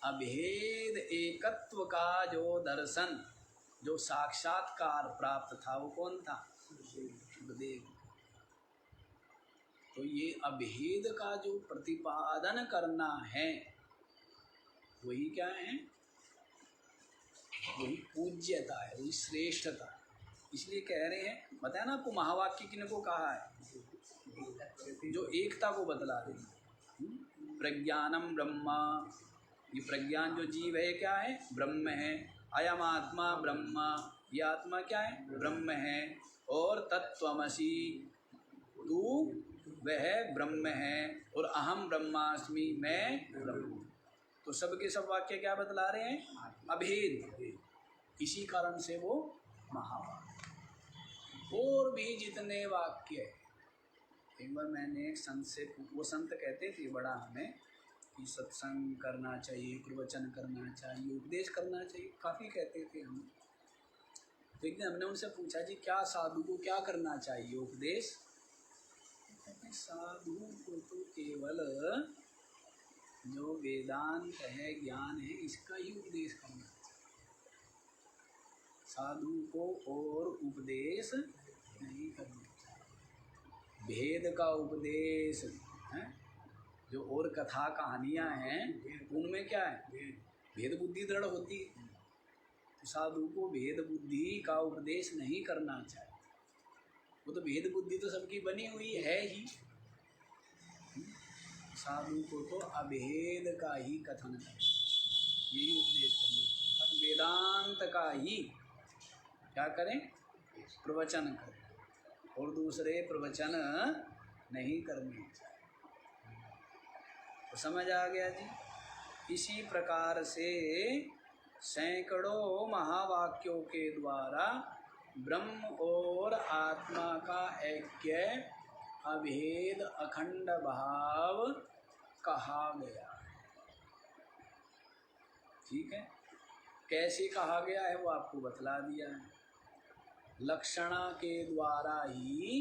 अभेद एकत्व का जो दर्शन, जो साक्षात्कार प्राप्त था, वो कौन था? सुखदेव। तो ये अभेद का जो प्रतिपादन करना है, वही क्या है? वही पूज्यता है, वही श्रेष्ठता। इसलिए कह रहे हैं, बताया ना आपको महावाक्य किनको कहा है, जो एकता को बतला रहे हैं। प्रज्ञानम ब्रह्मा, ये प्रज्ञान जो जीव है क्या है, ब्रह्म है। अयम आत्मा ब्रह्मा, ये आत्मा क्या है, ब्रह्म है। और तत्त्वमसि, तू वह ब्रह्म है। और अहम ब्रह्मास्मि, मैं ब्रह्म। तो सबके सब वाक्य क्या बतला रहे हैं, अभेद। इसी कारण से वो महावाक्य। और भी जितने वाक्य है, एक बार मैंने एक संत से, वो संत कहते थे बड़ा हमें कि सत्संग करना चाहिए, प्रवचन करना चाहिए, उपदेश करना चाहिए, काफ़ी कहते थे हम। तो एक दिन हमने उनसे पूछा, जी क्या साधु को क्या करना चाहिए उपदेश? कहते साधु को तो केवल जो वेदांत है, ज्ञान है, इसका ही उपदेश करना चाहिए। साधु को और उपदेश नहीं करना चाहिए। भेद का उपदेश है, जो और कथा कहानियाँ हैं उनमें क्या है, भेद बुद्धि दृढ़ होती है। तो साधु को भेद बुद्धि का उपदेश नहीं करना चाहिए। वो तो भेद बुद्धि तो सबकी बनी हुई है ही। साधु को तो अभेद का ही कथन है, यही उपदेश करना। अब वेदांत का ही क्या करें, प्रवचन करें, और दूसरे प्रवचन नहीं करने चाहिए। तो समझ आ गया जी। इसी प्रकार से सैकड़ों महावाक्यों के द्वारा ब्रह्म और आत्मा का ऐक्य, अभेद, अखंड भाव कहा गया है। ठीक है, कैसे कहा गया है वो आपको बतला दिया है। लक्षणा के द्वारा ही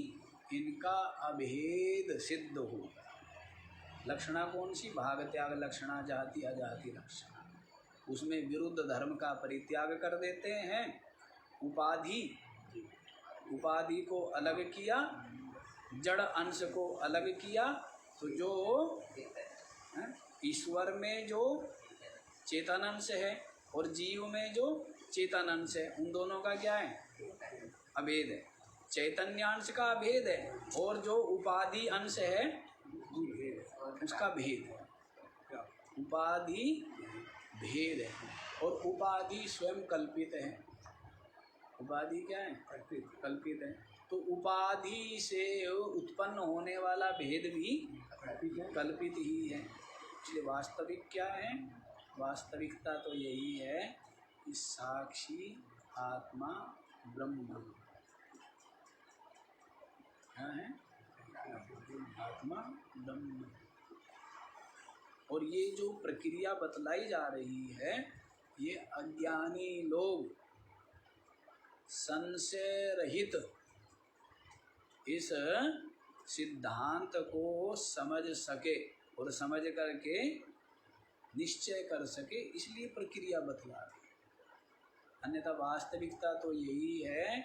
इनका अभेद सिद्ध होगा। लक्षणा कौन सी, भाग त्याग लक्षणा, जाति अजाति लक्षणा। उसमें विरुद्ध धर्म का परित्याग कर देते हैं। उपाधि, उपाधि को अलग किया, जड़ अंश को अलग किया। तो जो ईश्वर में जो चेतन अंश है और जीव में जो चेतन अंश है, उन दोनों का क्या है, अभेद है। चैतन्यांश का अभेद है, और जो उपाधि अंश है उसका भेद है। उपाधि भेद है, और उपाधि स्वयं कल्पित है। उपाधि क्या है, कल्पित है। तो उपाधि से उत्पन्न होने वाला भेद भी कल्पित ही है। इसलिए वास्तविक क्या है, वास्तविकता तो यही है कि साक्षी आत्मा ब्रह्म क्या है, आत्मा ब्रह्म। और ये जो प्रक्रिया बतलाई जा रही है, ये अज्ञानी लोग संशय रहित इस सिद्धांत को समझ सके और समझ करके निश्चय कर सके, इसलिए प्रक्रिया बतला रही है। अन्यथा वास्तविकता तो यही है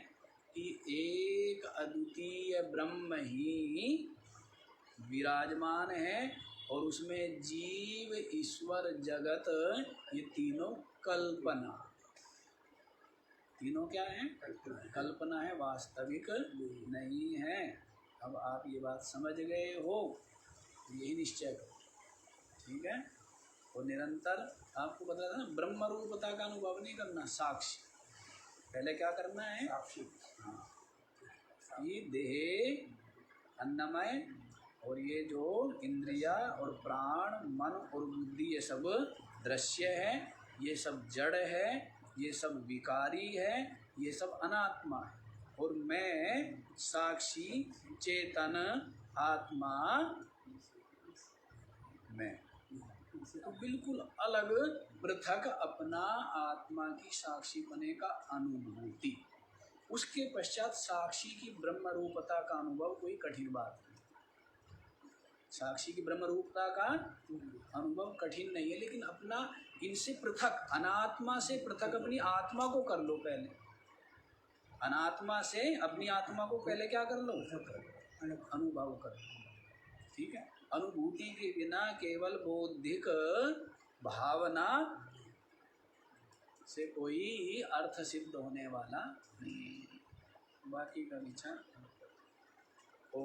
कि एक अद्वितीय ब्रह्म ही विराजमान है, और उसमें जीव, ईश्वर, जगत, ये तीनों कल्पना। तीनों क्या है, कल्पना है, वास्तविक नहीं है। अब आप ये बात समझ गए हो, यही निश्चय करो। ठीक है, और निरंतर आपको पता था ना, ब्रह्म रूपता का अनुभव नहीं करना, साक्षी पहले क्या करना है, साक्षी। हाँ, ये देह अन्नमय, और ये जो इंद्रिया और प्राण, मन और बुद्धि, ये सब दृश्य है, ये सब जड़ है, ये सब विकारी है, ये सब अनात्मा है। और मैं साक्षी चेतन आत्मा मैं, तो बिल्कुल अलग पृथक अपना आत्मा की साक्षी बने का अनुभूति। उसके पश्चात साक्षी की ब्रह्म रूपता का अनुभव कोई कठिन बात नहीं। साक्षी की ब्रह्म रूपता का अनुभव कठिन नहीं है, लेकिन अपना इनसे पृथक, अनात्मा से पृथक अपनी आत्मा को कर लो पहले। अनात्मा से अपनी आत्मा को पहले क्या कर लो, अनुभव कर लो। ठीक है, अनुभूति के बिना केवल बौद्धिक भावना से कोई अर्थ सिद्ध होने वाला नहीं। बाकी का विचार ओ